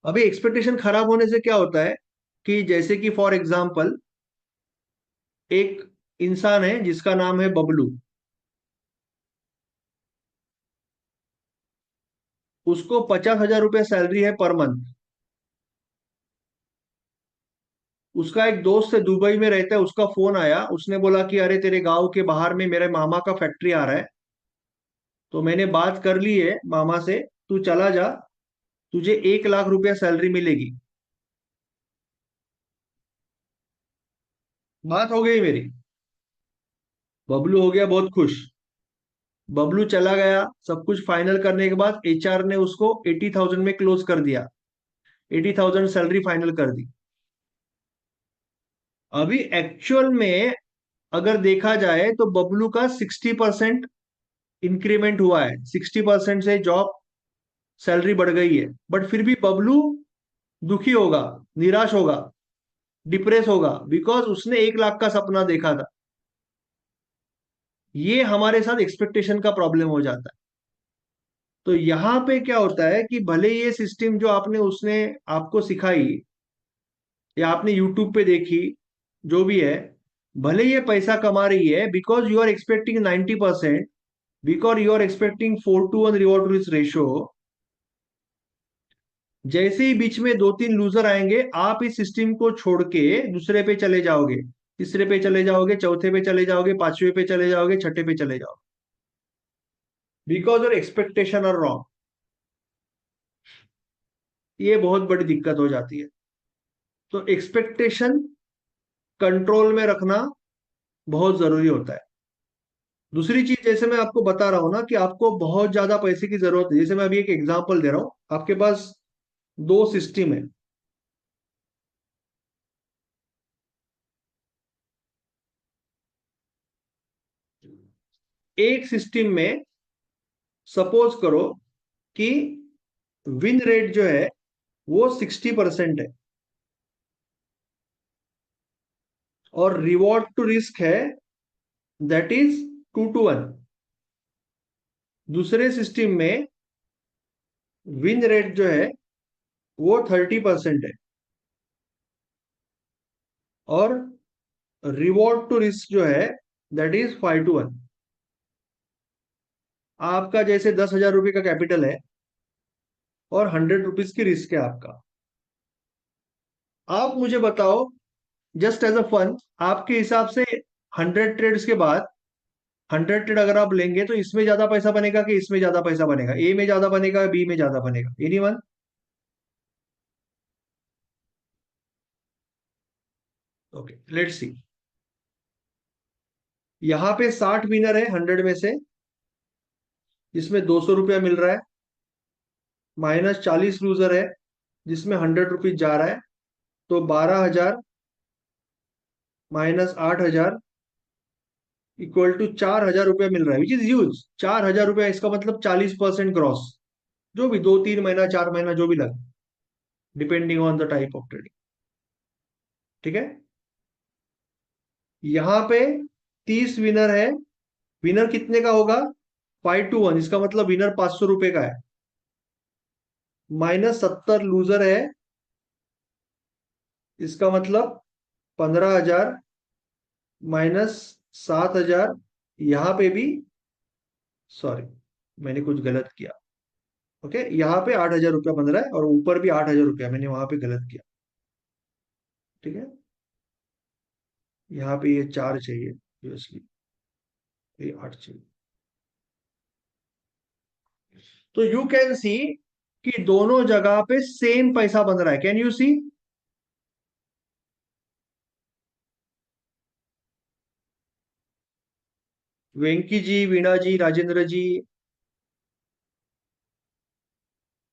अभी एक्सपेक्टेशन खराब होने से क्या होता है कि जैसे कि फॉर एग्जाम्पल, एक इंसान है जिसका नाम है बबलू। उसको 50,000 रुपये सैलरी है पर मंथ। उसका एक दोस्त है दुबई में रहता है, उसका फोन आया, उसने बोला कि अरे तेरे गांव के बाहर में मेरे मामा का फैक्ट्री आ रहा है, तो मैंने बात कर ली है मामा से, तू चला जा, तुझे 1 लाख रुपया सैलरी मिलेगी। बात हो गई मेरी। बबलू हो गया बहुत खुश। बबलू चला गया, सब कुछ फाइनल करने के बाद एचआर ने उसको 80,000 में क्लोज कर दिया, 80,000 सैलरी फाइनल कर दी। अभी एक्चुअल में अगर देखा जाए तो बबलू का 60% इंक्रीमेंट हुआ है, 60% से जॉब सैलरी बढ़ गई है। बट फिर भी बबलू दुखी होगा, निराश होगा, डिप्रेस होगा, बिकॉज उसने 1 लाख का सपना देखा था। ये हमारे साथ एक्सपेक्टेशन का प्रॉब्लम हो जाता है। तो यहाँ पे क्या होता है कि भले ये सिस्टम जो आपने उसने आपको सिखाई या आपने यूट्यूब पे देखी, जो भी है, भले ये पैसा कमा रही है because you are expecting 90%, because you are expecting 4:1 reward to risk ratio. जैसे ही बीच में दो तीन लूजर आएंगे, आप इस सिस्टम को छोड़ के दूसरे पे चले जाओगे, तीसरे पे चले जाओगे, चौथे पे चले जाओगे, पांचवे पे चले जाओगे, छठे पे चले जाओगे, because your expectation are wrong. ये बहुत बड़ी दिक्कत हो जाती है। तो एक्सपेक्टेशन कंट्रोल में रखना बहुत जरूरी होता है। दूसरी चीज, जैसे मैं आपको बता रहा हूं ना कि आपको बहुत ज्यादा पैसे की जरूरत है, जैसे मैं अभी एक एग्जांपल दे रहा हूं, आपके पास दो सिस्टम है। एक सिस्टम में सपोज करो कि विन रेट जो है वो 60% है और रिवॉर्ड टू रिस्क है दैट इज 2:1। दूसरे सिस्टम में विन रेट जो है वो 30% है और रिवॉर्ड टू रिस्क जो है दैट इज 5:1। आपका जैसे 10,000 रुपये का कैपिटल है और 100 रुपीज की रिस्क है आपका। आप मुझे बताओ, जस्ट एज अ फन, आपके हिसाब से 100 ट्रेड्स के बाद 100 ट्रेड अगर आप लेंगे तो इसमें ज्यादा पैसा बनेगा कि इसमें ज्यादा पैसा बनेगा, ए में ज्यादा बनेगा, बी में ज्यादा बनेगा? एनीवन? Okay, let's see. यहाँ पे 60 विनर है 100 में से, जिसमें 200 रुपया मिल रहा है, माइनस 40 लूजर है जिसमें 100 रुपीज जा रहा है। तो 12,000 माइनस 8,000 इक्वल टू 4,000 रुपया मिल रहा है, विच इज ह्यूज। 4,000 रुपया, इसका मतलब 40% क्रॉस। जो भी 2-3 महीना 4 महीना जो भी लगे, depending on the type of trading. ठीक है। यहाँ पे 30 विनर है। विनर कितने का होगा? 5:1, इसका मतलब विनर 500 रुपए का है। माइनस 70 लूजर है, इसका मतलब 15,000 माइनस 7,000। यहाँ पे भी, सॉरी, मैंने कुछ गलत किया। ओके, यहाँ पे 8,000 रुपया बन रहा है और ऊपर भी 8,000 रुपया, मैंने वहां पे गलत किया। ठीक है। यहाँ पे ये 4 चाहिए, यूएसली ये 8 चाहिए। तो यू कैन सी कि दोनों जगह पे सेम पैसा बन रहा है। Can you see? वेंकी जी, वीणा जी, राजेंद्र जी,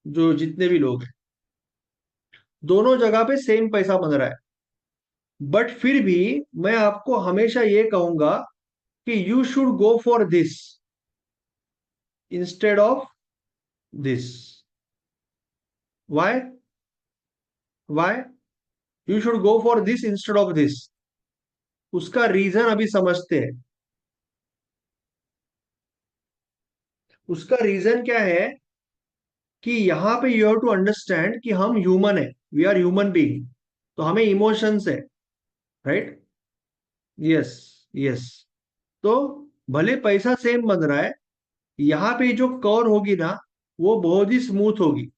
जो जितने भी लोग हैं, दोनों जगह पे सेम पैसा बन रहा है। बट फिर भी मैं आपको हमेशा ये कहूंगा कि you should go for this instead of this. Why? Why you should go for this instead of this? उसका रीजन अभी समझते हैं। उसका रीजन क्या है कि यहाँ पे यू हैव टू अंडरस्टैंड कि हम ह्यूमन है, वी आर ह्यूमन बीइंग, तो हमें इमोशंस है। राइट? Yes, yes. तो भले पैसा सेम बन रहा है, यहाँ पे जो कवर होगी ना, वो बहुत ही स्मूथ होगी।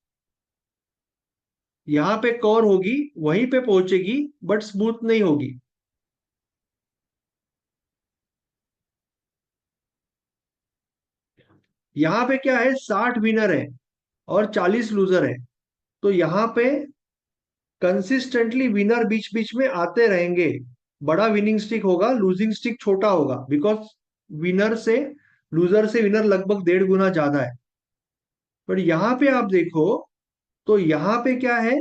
यहाँ पे कवर होगी, वहीं पे पहुंचेगी, बट स्मूथ नहीं होगी। यहाँ पे क्या है, 60 विनर है और 40 लूजर है। तो यहाँ पे कंसिस्टेंटली विनर बीच बीच में आते रहेंगे। बड़ा विनिंग स्टिक होगा, लूजिंग स्टिक छोटा होगा, बिकॉज विनर से लूजर से विनर लगभग 1.5 गुना ज्यादा है। पर यहाँ पे आप देखो, तो यहाँ पे क्या है,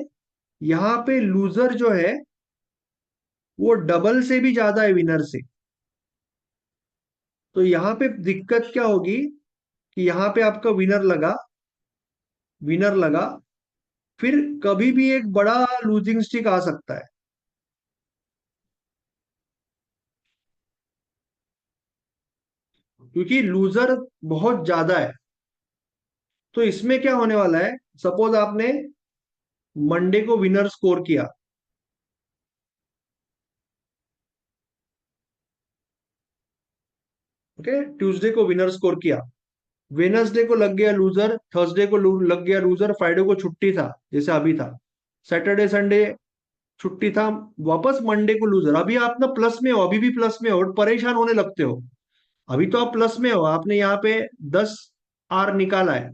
यहाँ पे लूजर जो है वो डबल से भी ज्यादा है विनर से। तो यहाँ पे दिक्कत क्या होगी कि यहाँ पे आपका विनर लगा, विनर लगा, फिर कभी भी एक बड़ा लूजिंग स्टिक आ सकता है, क्योंकि लूजर बहुत ज्यादा है। तो इसमें क्या होने वाला है, सपोज आपने मंडे को विनर स्कोर किया, ओके, ट्यूसडे को विनर स्कोर किया, वेनसडे को लग गया लूजर, थर्सडे को लग गया लूजर, फ्राइडे को छुट्टी था जैसे अभी था, सैटरडे संडे छुट्टी था, वापस मंडे को लूजर। अभी आप ना प्लस में हो, अभी भी प्लस में हो और परेशान होने लगते हो। अभी तो आप प्लस में हो, आपने यहाँ पे 10 आर निकाला है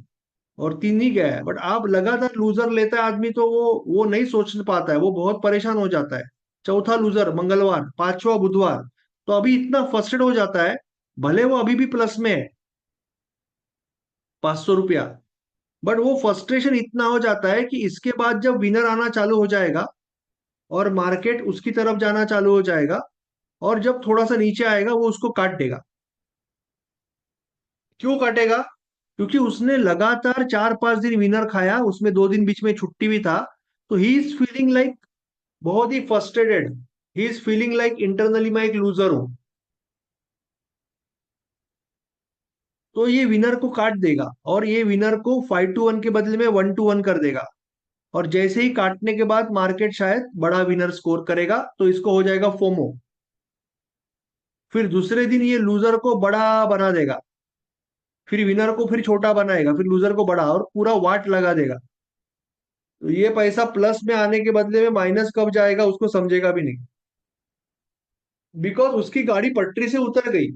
और 3 ही गया है, बट आप लगातार लूजर लेता है आदमी तो वो नहीं सोच पाता है, वो बहुत परेशान हो जाता है। चौथा लूजर मंगलवार, पांचवा बुधवार, तो अभी इतना फर्स्टेड हो जाता है, भले वो अभी भी प्लस में है 500 रुपया, बट वो फ्रस्ट्रेशन इतना हो जाता है कि इसके बाद जब विनर आना चालू हो जाएगा और मार्केट उसकी तरफ जाना चालू हो जाएगा, और जब थोड़ा सा नीचे आएगा वो उसको काट देगा। क्यों काटेगा? क्योंकि उसने लगातार 4-5 दिन विनर खाया, उसमें 2 दिन बीच में छुट्टी भी था, तो ही इज फीलिंग लाइक बहुत ही frustrated, he is feeling like internally मैं एक लूजर हूं। तो ये विनर को काट देगा और ये विनर को 5-1 के बदले में 1-1 कर देगा। और जैसे ही काटने के बाद मार्केट शायद बड़ा विनर स्कोर करेगा तो इसको हो जाएगा फोमो। फिर दूसरे दिन ये लूजर को बड़ा बना देगा, फिर विनर को फिर छोटा बनाएगा, फिर लूजर को बड़ा, और पूरा वाट लगा देगा। तो ये पैसा प्लस में आने के बदले में माइनस कब जाएगा उसको समझेगा भी नहीं, बिकॉज उसकी गाड़ी पटरी से उतर गई।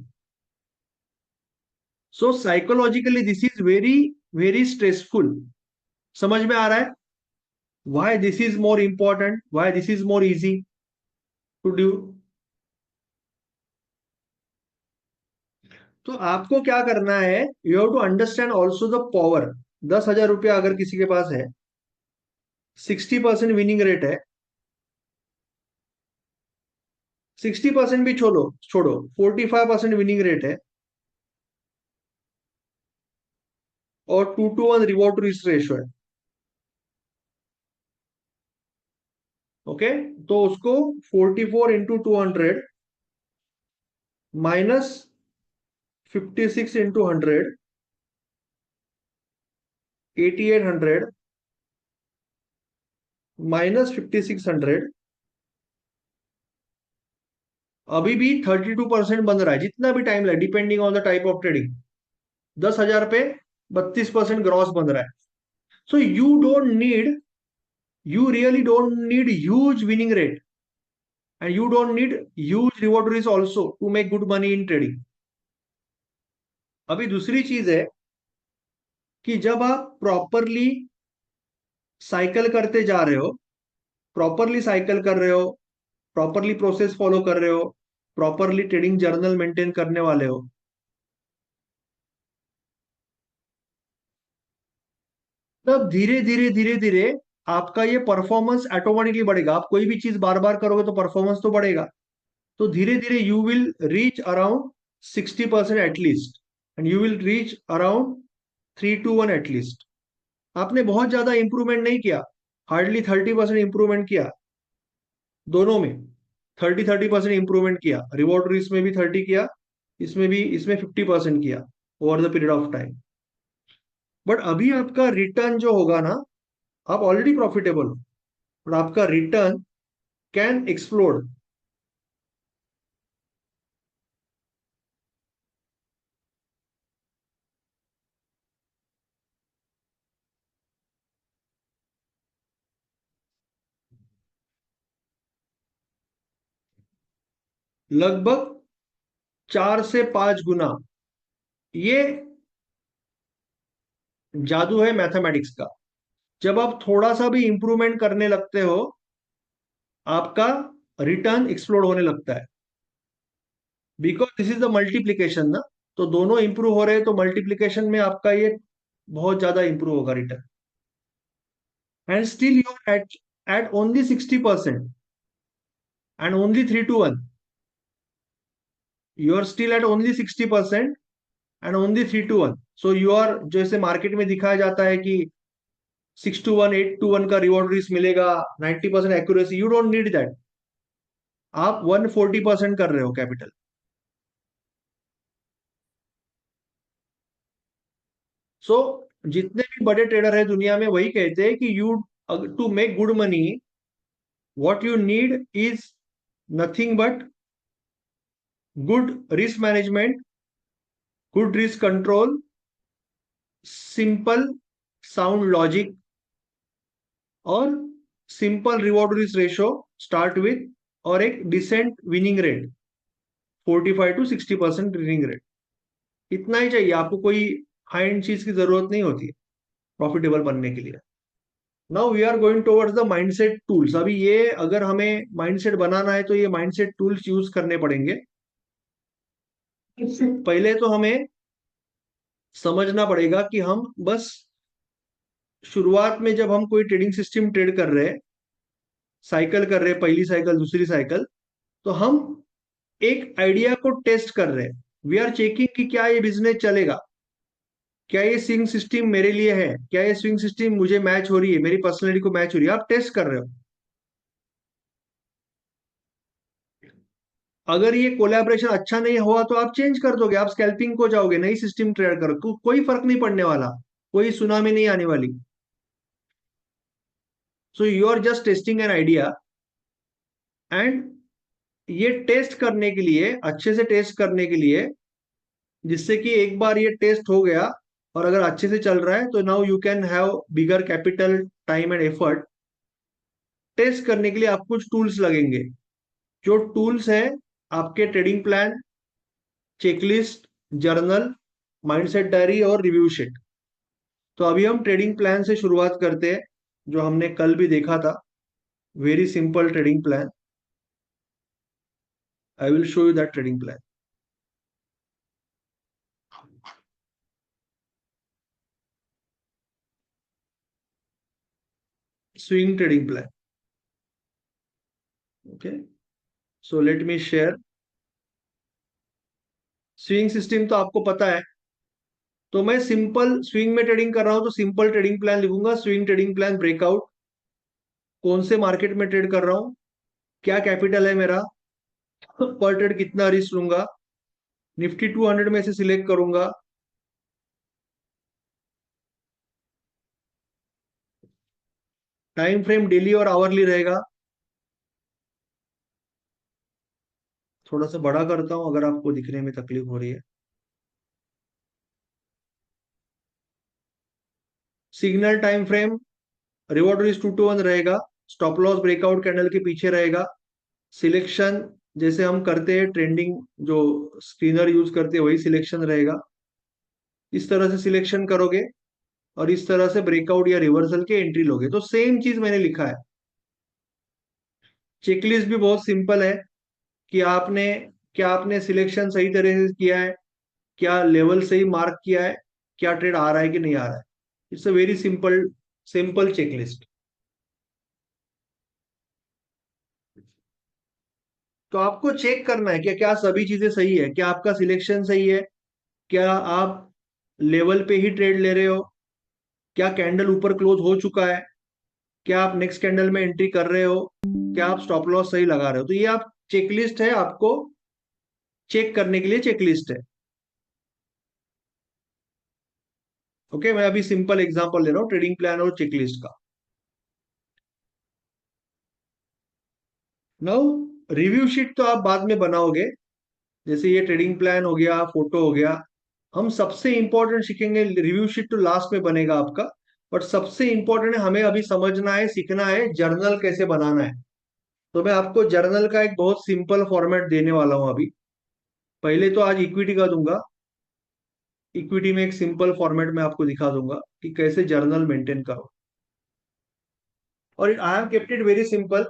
So psychologically this is very very stressful. समझ में आ रहा है why this is more important, why this is more easy to do? तो आपको क्या करना है, you have to understand also the power. 10,000 रुपया अगर किसी के पास है, 60% विनिंग रेट है, 60% भी छोड़ो छोड़ो, 45% विनिंग रेट है, और 2-1 रिवॉर्ड टू रिस्क रेशियो है। ओके, तो उसको 44 into 200 माइनस 56 into 100, 8800 माइनस 5600, अभी भी 32% बन रहा है, जितना भी टाइम लगे depending on the type of trading. 10,000 पे 32% ग्रॉस बन रहा है। सो you really don't need huge winning rate, and you don't need huge reward risk also to make good money in trading। अभी दूसरी चीज है कि जब आप प्रॉपरली साइकिल करते जा रहे हो, प्रॉपरली साइकिल कर रहे हो, प्रॉपरली प्रोसेस फॉलो कर रहे हो, प्रॉपरली ट्रेडिंग जर्नल मेंटेन करने वाले हो, तब धीरे धीरे धीरे धीरे आपका ये परफॉर्मेंस ऑटोमेटिकली बढ़ेगा। आप कोई भी चीज बार बार करोगे तो परफॉर्मेंस तो बढ़ेगा। तो धीरे धीरे you will reach around 60% at least, and you will reach around 3-1 at least. आपने बहुत ज्यादा इंप्रूवमेंट नहीं किया, हार्डली 30% इंप्रूवमेंट किया दोनों में। 30% इंप्रूवमेंट किया, रिवॉर्ड रिस्क में भी 30 किया, इसमें भी, इसमें 50% किया over the period of time. But अभी आपका रिटर्न जो होगा ना, आप ऑलरेडी प्रॉफिटेबल हो, और आपका रिटर्न कैन एक्सप्लोड। लगभग 4 से 5 गुना। ये जादू है मैथमेटिक्स का। जब आप थोड़ा सा भी इंप्रूवमेंट करने लगते हो, आपका रिटर्न एक्सप्लोड होने लगता है, because this is the multiplication ना। तो दोनों इंप्रूव हो रहे हैं, तो मल्टीप्लीकेशन में आपका ये बहुत ज्यादा इंप्रूव होगा return. And still you are at only 60% and only 3-1। You are still at only 60% and only 3-1। So you are, जैसे मार्केट में दिखाया जाता है कि 6-1 8-1 का रिवॉर्ड रिस्क मिलेगा, 90% accuracy, you don't need that. आप 140% कर रहे हो कैपिटल। सो जितने भी बड़े ट्रेडर है दुनिया में वही कहते हैं कि you, to make good money, what you need is nothing but good risk management, good risk control, simple sound logic और simple reward risk ratio start with, और एक decent winning rate 45 to 60% winning rate. इतना ही चाहिए आपको, कोई high and चीज की जरूरत नहीं होती है प्रॉफिटेबल बनने के लिए। Now we are going towards the mindset tools. अभी ये अगर हमें माइंडसेट बनाना है तो ये माइंडसेट टूल्स यूज करने पड़ेंगे। पहले तो हमें समझना पड़ेगा कि हम बस शुरुआत में जब हम कोई ट्रेडिंग सिस्टम ट्रेड कर रहे हैं, साइकिल कर रहे हैं, पहली साइकिल दूसरी साइकिल, तो हम एक आइडिया को टेस्ट कर रहे हैं। वी आर चेकिंग कि क्या ये बिजनेस चलेगा, क्या ये स्विंग सिस्टम मेरे लिए है, क्या ये स्विंग सिस्टम मुझे मैच हो रही है, मेरी पर्सनैलिटी को मैच हो रही है, आप टेस्ट कर रहे हो। अगर ये कोलैबोरेशन अच्छा नहीं हुआ तो आप चेंज कर दोगे, आप स्कैल्पिंग को जाओगे, नई सिस्टम ट्रेड करो, कोई फर्क नहीं पड़ने वाला, कोई सुनामी नहीं आने वाली। So you are just testing an idea. And ये टेस्ट करने के लिए, अच्छे से टेस्ट करने के लिए, जिससे कि एक बार ये टेस्ट हो गया और अगर अच्छे से चल रहा है तो now you can have bigger capital, time and effort. Test करने के लिए आपको कुछ टूल्स लगेंगे। जो टूल्स है, आपके trading plan, checklist, journal, mindset diary और रिव्यू शीट। तो अभी हम ट्रेडिंग प्लान से शुरुआत करते हैं, जो हमने कल भी देखा था। Very simple trading plan. I will show you that trading plan. Swing trading plan. Okay, so let me share. Swing system तो आपको पता है, तो मैं सिंपल स्विंग में ट्रेडिंग कर रहा हूं तो सिंपल ट्रेडिंग प्लान लिखूंगा। स्विंग ट्रेडिंग प्लान ब्रेकआउट, कौन से मार्केट में ट्रेड कर रहा हूं, क्या कैपिटल है मेरा, पर ट्रेड कितना रिस्क लूंगा, निफ्टी 200 में से सिलेक्ट करूंगा, टाइम फ्रेम डेली और आवरली रहेगा। थोड़ा सा बड़ा करता हूं अगर आपको दिखने में तकलीफ हो रही है। Signal time frame, reward risk 2 to 1 रहेगा, स्टॉप लॉस ब्रेकआउट कैंडल के पीछे रहेगा। सिलेक्शन जैसे हम करते हैं ट्रेंडिंग, जो स्क्रीनर यूज करते हैं वही सिलेक्शन रहेगा। इस तरह से सिलेक्शन करोगे और इस तरह से ब्रेकआउट या रिवर्सल के एंट्री लोगे, तो सेम चीज मैंने लिखा है। चेकलिस्ट भी बहुत सिंपल है कि आपने, क्या आपने सिलेक्शन सही तरह से किया है, क्या लेवल सही मार्क किया है, क्या ट्रेड आ रहा है कि नहीं आ रहा है। It's a very simple, simple checklist. तो आपको चेक करना है कि क्या सभी चीजें सही है, क्या आपका सिलेक्शन सही है, क्या आप लेवल पे ही ट्रेड ले रहे हो, क्या कैंडल ऊपर क्लोज हो चुका है, क्या आप नेक्स्ट कैंडल में एंट्री कर रहे हो, क्या आप स्टॉप लॉस सही लगा रहे हो। तो ये आप चेकलिस्ट है, आपको चेक करने के लिए चेकलिस्ट है। ओके, मैं अभी सिंपल एग्जांपल ले रहा हूँ ट्रेडिंग प्लान और चेकलिस्ट का। नाउ रिव्यू शीट तो आप बाद में बनाओगे, जैसे ये ट्रेडिंग प्लान हो गया, फोटो हो गया। हम सबसे इंपॉर्टेंट सीखेंगे, रिव्यू शीट तो लास्ट में बनेगा आपका। बट सबसे इंपॉर्टेंट है, हमें अभी समझना है, सीखना है जर्नल कैसे बनाना है। तो मैं आपको जर्नल का एक बहुत सिंपल फॉर्मेट देने वाला हूं अभी। पहले तो आज इक्विटी का दूंगा। इक्विटी में एक सिंपल फॉर्मेट में आपको दिखा दूंगा कि कैसे जर्नल मेंटेन करो। और I have kept it very simple.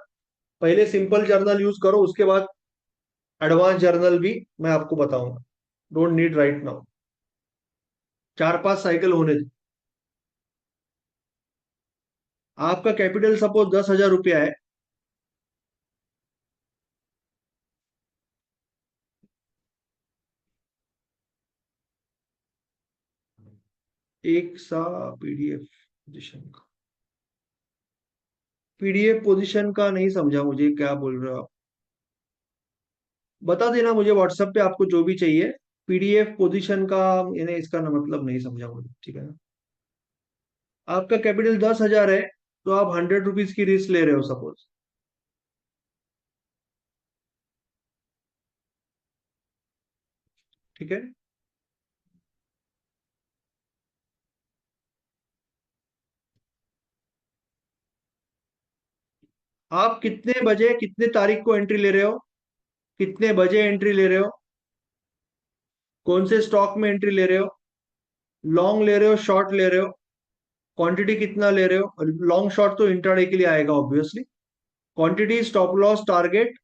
पहले सिंपल जर्नल यूज करो, उसके बाद एडवांस जर्नल भी मैं आपको बताऊंगा। Don't need right now, 4-5 cycle होने दो। आपका कैपिटल सपोज 10,000 रुपया है। एक सा पीडीएफ पोजीशन का, पीडीएफ पोजीशन का नहीं समझा मुझे, क्या बोल रहे हो आप। बता देना मुझे व्हाट्सएप पे आपको जो भी चाहिए। पीडीएफ पोजीशन का यानी इसका ना मतलब नहीं समझा मुझे, ठीक है ना। आपका कैपिटल 10,000 है, तो आप 100 रुपीज की रिस्क ले रहे हो सपोज, ठीक है। आप कितने बजे कितने तारीख को एंट्री ले रहे हो, कितने बजे एंट्री ले रहे हो, कौन से स्टॉक में एंट्री ले रहे हो, लॉन्ग ले रहे हो शॉर्ट ले रहे हो, क्वांटिटी कितना ले रहे हो। लॉन्ग शॉर्ट तो इंट्राडे के लिए आएगा obviously. Quantity, stop loss, target,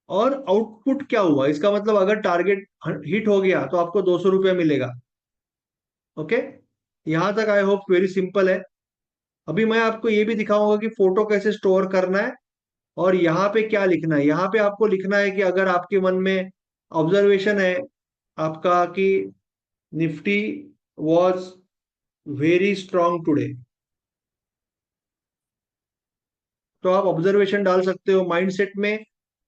और आउटपुट क्या हुआ, इसका मतलब अगर टारगेट हिट हो गया तो आपको 200 रुपया मिलेगा। ओके, यहां तक आई होप वेरी सिंपल है। अभी मैं आपको ये भी दिखाऊंगा कि फोटो कैसे स्टोर करना है, और यहाँ पे क्या लिखना है। यहाँ पे आपको लिखना है कि अगर आपके मन में ऑब्जर्वेशन है आपका कि Nifty was very strong today, तो आप ऑब्जर्वेशन डाल सकते हो। माइंडसेट में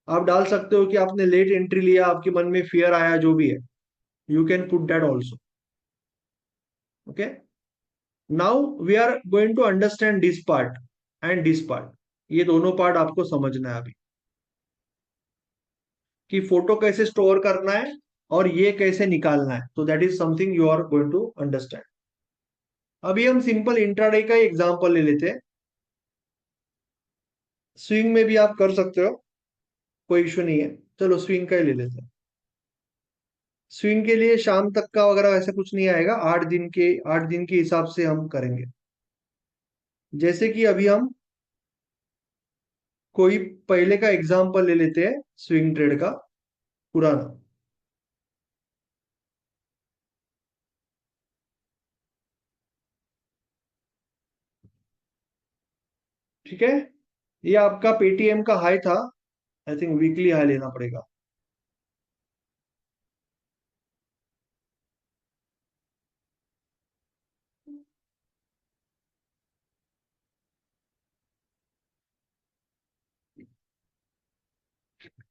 आप डाल सकते हो कि आपने लेट एंट्री लिया, आपके मन में फियर आया, जो भी है, you can put that also. Okay, now we are going to understand this part and this part. ये दोनों पार्ट आपको समझना है अभी, कि फोटो कैसे स्टोर करना है और ये कैसे निकालना है। तो that is something you are going to understand. अभी हम सिंपल इंट्राडे का एग्जांपल ले लेते हैं। स्विंग में भी आप कर सकते हो, कोई इशू नहीं है। चलो स्विंग का ही ले लेते हैं। स्विंग के लिए शाम तक का वगैरह ऐसा कुछ नहीं आएगा, 8 दिन के, 8 दिन के हिसाब से हम करेंगे। जैसे कि अभी हम कोई पहले का एग्जांपल ले लेते हैं स्विंग ट्रेड का, पुराना। ठीक है, ये आपका पेटीएम का हाई था। आई थिंक वीकली हाई लेना पड़ेगा।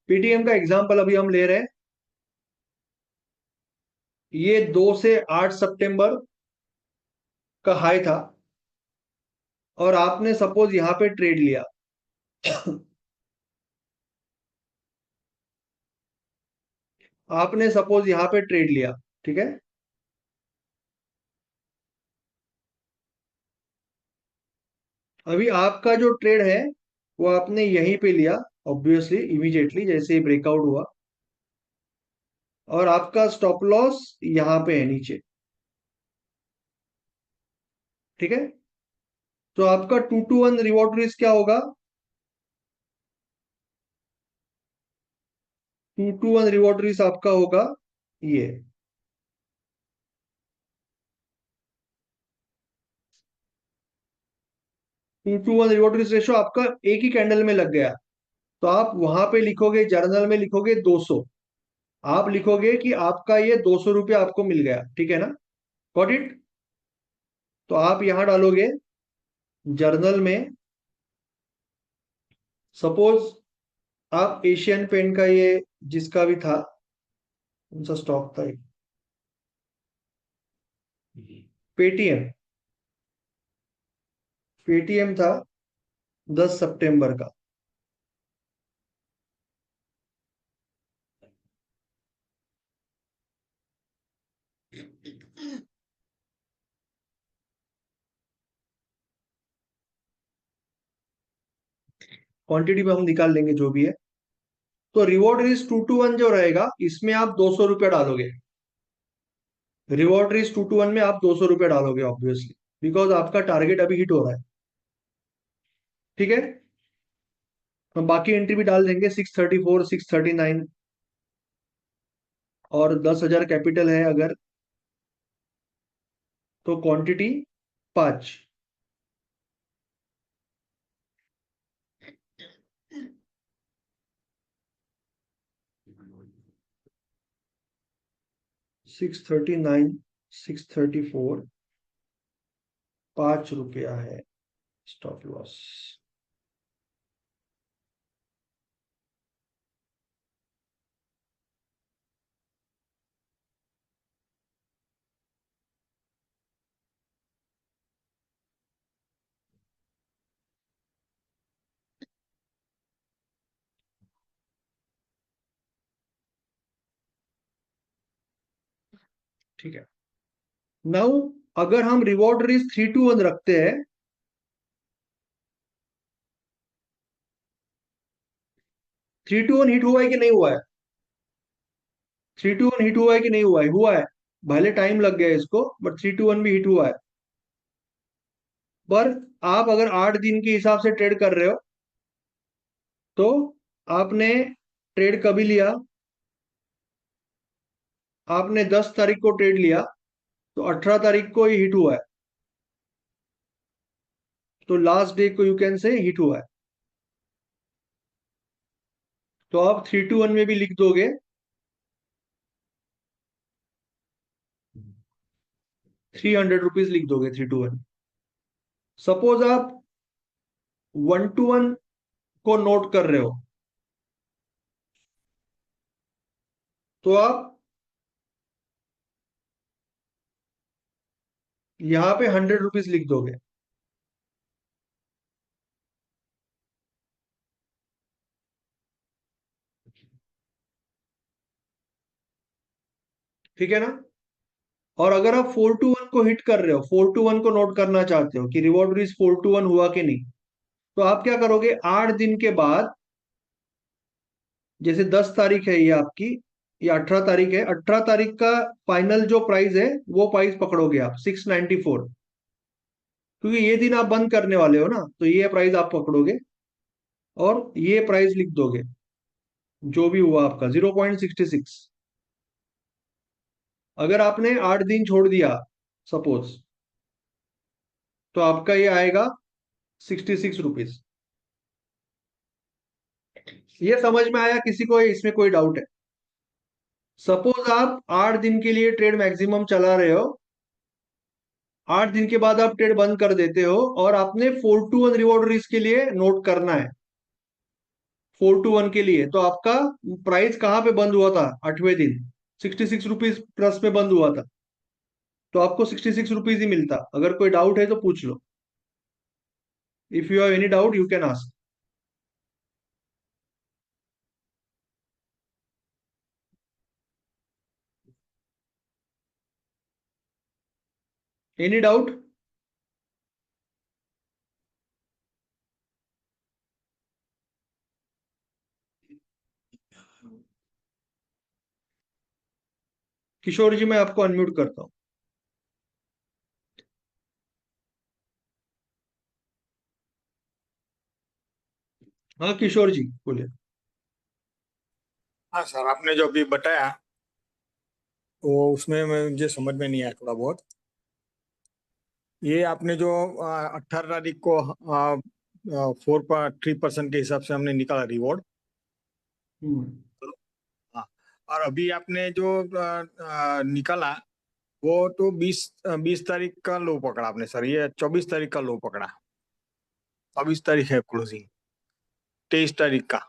पेटीएम का एग्जांपल अभी हम ले रहे हैं। ये 2 से 8 सितंबर का हाई था, और आपने सपोज यहां पे ट्रेड लिया। आपने सपोज यहां पे ट्रेड लिया, ठीक है। अभी आपका जो ट्रेड है वो आपने यहीं पे लिया, ऑब्वियसली इमीडिएटली जैसे ही ब्रेकआउट हुआ, और आपका स्टॉप लॉस यहां पे है नीचे। ठीक है, तो आपका 2 to 1 रिवॉर्ड रिस्क क्या होगा। 2 to 1 रिवॉर्ड रिस्क आपका होगा ये। 2 to 1 रिवॉर्ड रिस्क रेशो आपका एक ही कैंडल में लग गया। तो आप वहां पे लिखोगे, जर्नल में लिखोगे 200। आप लिखोगे कि आपका ये 200 रुपया आपको मिल गया, ठीक है ना। Got it. तो आप यहां डालोगे जर्नल में, सपोज आप एशियन पेंट का ये जिसका भी था, कौन सा स्टॉक था, पेटीएम, पेटीएम था 10 सितंबर का। क्वांटिटी में हम निकाल लेंगे जो भी है। तो रिवॉर्ड रिस्क 2 to 1 जो रहेगा, इसमें आप 200 रुपया डालोगे। रिवॉर्ड रिस्क 2 to 1 में आप 200 रुपया डालोगे ऑब्वियसली, बिकॉज आपका टारगेट अभी हिट हो रहा है। ठीक है, हम बाकी एंट्री भी डाल देंगे, 634, 639, और 10,000 कैपिटल है अगर, तो क्वांटिटी 5। 639, 634, 5 रुपया है स्टॉप लॉस। ठीक है, नाउ अगर हम रिवॉर्ड रिस्क 3 to 1 रखते हैं, 3 to 1 हिट हुआ है कि नहीं हुआ है? 3 to 1 हिट हुआ है कि नहीं हुआ है? हुआ है। भले टाइम लग गया इसको, बट 3 to 1 भी हिट हुआ है। पर आप अगर 8 दिन के हिसाब से ट्रेड कर रहे हो, तो आपने ट्रेड कभी लिया? आपने 10 तारीख को ट्रेड लिया, तो 18 तारीख को ये हिट हुआ है। तो लास्ट डे को यू कैन से हिट हुआ है। तो आप 3 to 1 में भी लिख दोगे, 300 रुपीज लिख दोगे 3 to 1। सपोज आप 1 to 1 को नोट कर रहे हो, तो आप यहाँ पे 100 रुपीज लिख दोगे। ठीक है ना? और अगर आप 4 to 1 को हिट कर रहे हो, 4 to 1 को नोट करना चाहते हो कि रिवॉर्ड रिज 4 to 1 हुआ कि नहीं, तो आप क्या करोगे? 8 दिन के बाद, जैसे 10 तारीख है ये आपकी, ये 18 तारीख है, 18 तारीख का फाइनल जो प्राइस है, वो प्राइस पकड़ोगे आप 694। क्योंकि ये दिन आप बंद करने वाले हो ना, तो ये प्राइस आप पकड़ोगे और ये प्राइस लिख दोगे, जो भी हुआ आपका 0.66। अगर आपने 8 दिन छोड़ दिया सपोज, तो आपका ये आएगा 66 रुपीज। ये समझ में आया किसी को? इसमें कोई डाउट है? सपोज आप 8 दिन के लिए ट्रेड मैक्सिमम चला रहे हो, 8 दिन के बाद आप ट्रेड बंद कर देते हो, और आपने 4 to 1 रिवॉर्ड रिस्क के लिए नोट करना है। 4 to 1 के लिए तो आपका प्राइस कहाँ पे बंद हुआ था? 8वें दिन 66 रुपीज प्लस में बंद हुआ था, तो आपको 66 रुपीज ही मिलता। अगर कोई डाउट है तो पूछ लो। If you have any doubt you can ask. Any doubt? Kishore ji, मैं आपको अनम्यूट करता हूँ। हाँ किशोर जी बोलिए। हाँ सर, आपने जो अभी बताया वो उसमें मुझे समझ में नहीं आया थोड़ा बहुत। ये आपने जो 18 तारीख को 4.3% के हिसाब से हमने निकाला रिवॉर्ड। हम्म। हाँ। और अभी आपने जो निकाला वो तो 20 तारीख का लो पकड़ा आपने सर, ये 24 तारीख का लो पकड़ा। 24 तारीख है क्लोजिंग, 23 तारीख का।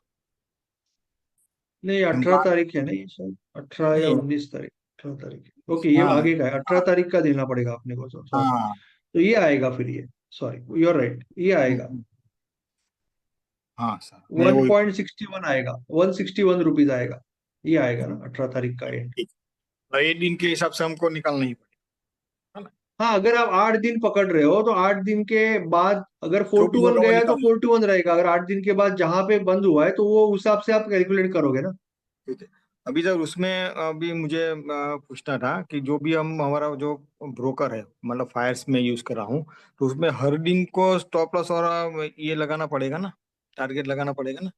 नहीं, 18 तारीख है ना ये शायद, 18 या 19 तारीख। 18 तारीख ओके, ये हाँ आगे का है। 18 तारीख का देना पड़ेगा अपने को, सॉरी। हाँ। तो ये आएगा फिर ये, सॉरी यू आर राइट, ये आएगा। हम्म, हाँ सर, मैं वन वो पॉइंट सिक्सटी वन आएगा, 161 रुपीज आएगा। ये आएगा ना 18 तारीख का एंड। ठीक। और ये दिन के हिसाब से हमको निकालना ही पड़ेगा, है ना? हाँ, अगर आप 8 दिन पकड़ रहे हो, तो 8 दिन के बाद अगर जो फोर भी टू वन होगा वो गया है तो निकालना। 4 to 1 रहेगा। अगर 8 दिन के बाद जहां पे बंद हुआ है, तो वो उस हिसाब से आप कैलकुलेट करोगे ना। ठीक है। अभी सर उसमें अभी मुझे पूछना था कि जो भी हम हमारा जो ब्रोकर है, मतलब फायर्स में यूज कर रहा हूँ, तो उसमें हर दिन को स्टॉप लॉस और ये लगाना पड़ेगा ना, टारगेट लगाना पड़ेगा ना?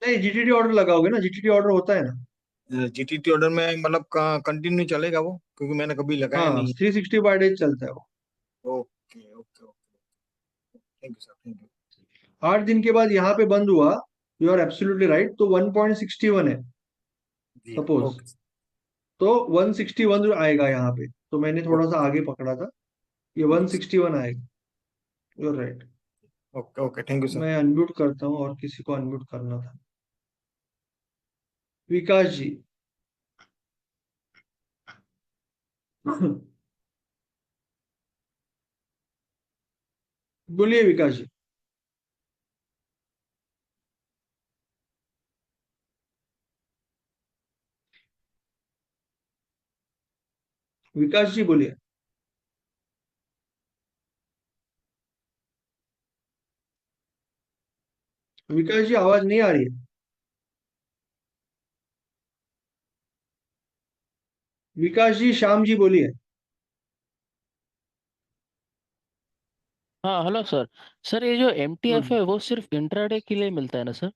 नहीं, जीटीटी ऑर्डर लगाओगे ना, जीटीटी ऑर्डर होता है ना। जीटीटी ऑर्डर में मतलब कंटिन्यू चलेगा वो, क्योंकि मैंने कभी लगाया हाँ, नहीं 365 डेज चलता है वो। है। Okay okay okay. Thank you sir, thank you. 8 दिन के बाद यहाँ पे बंद हुआ, यू आर एब्सोल्युटली राइट, तो 1.61 है जी सपोज। ओके। तो 161 आएगा यहाँ पे, तो मैंने थोड़ा सा ओके आगे पकड़ा था। ये ठीक वन है सर। सिक्सटी वन आएगा। You are right. Okay okay, thank you sir. मैं अनम्यूट करता हूँ, और किसी को अनम्यूट करना था। विकास जी। बोलिए विकास जी। विकास जी बोलिए। विकास जी, आवाज नहीं आ रही है। विकास जी, श्याम जी बोलिए। हाँ हेलो सर। सर ये जो एमटीएफ हम्म। है वो सिर्फ इंट्राडे के लिए मिलता है ना सर?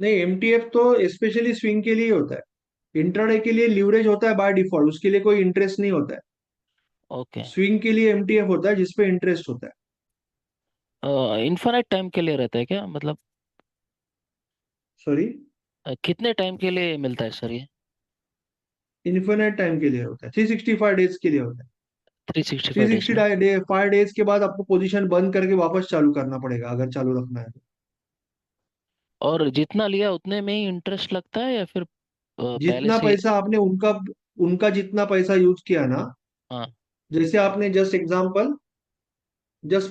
नहीं, एमटीएफ तो स्पेशली स्विंग के लिए ही होता है। इंट्राडे के लिए लीवरेज होता है बाय डिफॉल्ट, उसके लिए कोई इंटरेस्ट नहीं होता है। ओके। स्विंग के लिए एमटीएफ होता है जिसपे इंटरेस्ट होता है। इन्फानाइट टाइम के लिए रहता है क्या मतलब? सॉरी। कितने टाइम के लिए मिलता है सर ये? इन्फिनिट टाइम के लिए होता है, 365 डेज के लिए होता है। 365 डेज थ्री ना? सिक्सटी 5 डेज के बाद आपको पोजीशन बंद करके वापस चालू करना पड़ेगा, अगर चालू रखना है तो। और जितना लिया उतने में ही इंटरेस्ट लगता है या फिर पहले जितना से? पैसा आपने उनका उनका जितना पैसा यूज किया ना, हाँ। जैसे आपने जस्ट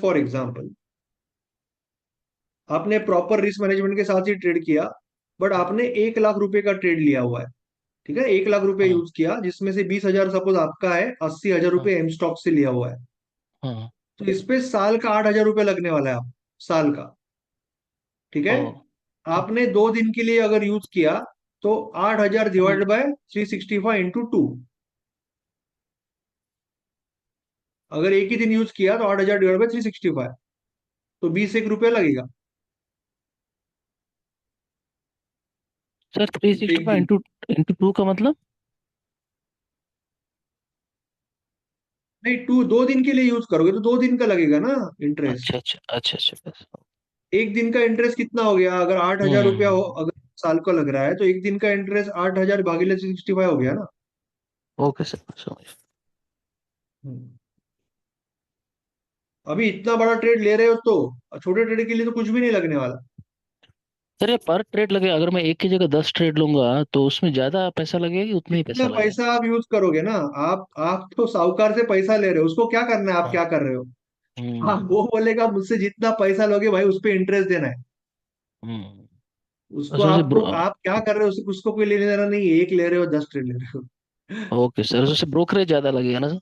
फॉर एग्जाम्पल आपने प्रॉपर रिस्क मैनेजमेंट के साथ ही ट्रेड किया, बट आपने 1 लाख रुपए का ट्रेड लिया हुआ है। ठीक है, 1 लाख रुपए हाँ। यूज किया, जिसमें से 20,000 सपोज आपका है, 80,000 हाँ। रुपए एम स्टॉक से लिया हुआ है। हाँ। तो इस पे साल का 8,000 रुपये लगने वाला है आप, साल का। ठीक है। ओ। हाँ। आपने 2 दिन के लिए अगर यूज किया, तो 8,000 हम्म। Divide by 365 into 2। अगर एक ही दिन यूज किया तो 8,000 डिवाइड बाय 365, तो 21 रुपये लगेगा सर थ्री सिक्सटी एक फाइव दिन। इंटू इंटू टू का मतलब? नहीं, 2 दिन के लिए यूज करोगे तो 2 दिन का लगेगा ना अच्छा इंटरेस्ट। अच्छा अच्छा अच्छा बस। एक दिन का इंटरेस्ट कितना हो गया? अगर 8,000 रुपया हो, हम्म। अगर साल को लग रहा है, तो एक दिन का इंटरेस्ट 8,000 भागीले 365 हो गया ना। ओके सर समझ। हम्म। अभी इतना बड़ा ट्रेड ले रहे हो तो छोटे ट्रेड के लिए तो कुछ भी नहीं लगने वाला। सर ये पर ट्रेड लगेगा, अगर मैं एक की जगह 10 ट्रेड लूंगा तो उसमें ज्यादा पैसा लगेगा कि उतना ही जितना पैसा लगेगा? पैसा आप यूज करोगे ना, आप तो साहूकार से पैसा ले रहे हो, उसको क्या करना है, आप हाँ। क्या कर रहे हो? हाँ, हम्म। वो बोलेगा मुझसे जितना पैसा लोगे भाई उस पे इंटरेस्ट देना है। हम्म। उसको उसमें से आपको आप क्या कर रहे हो उसको कोई लेने देना नहीं है, एक ले रहे हो 10 ट्रेड ले रहे हो। ओके सर, उससे ब्रोकरेज ज्यादा लगेगा ना सर?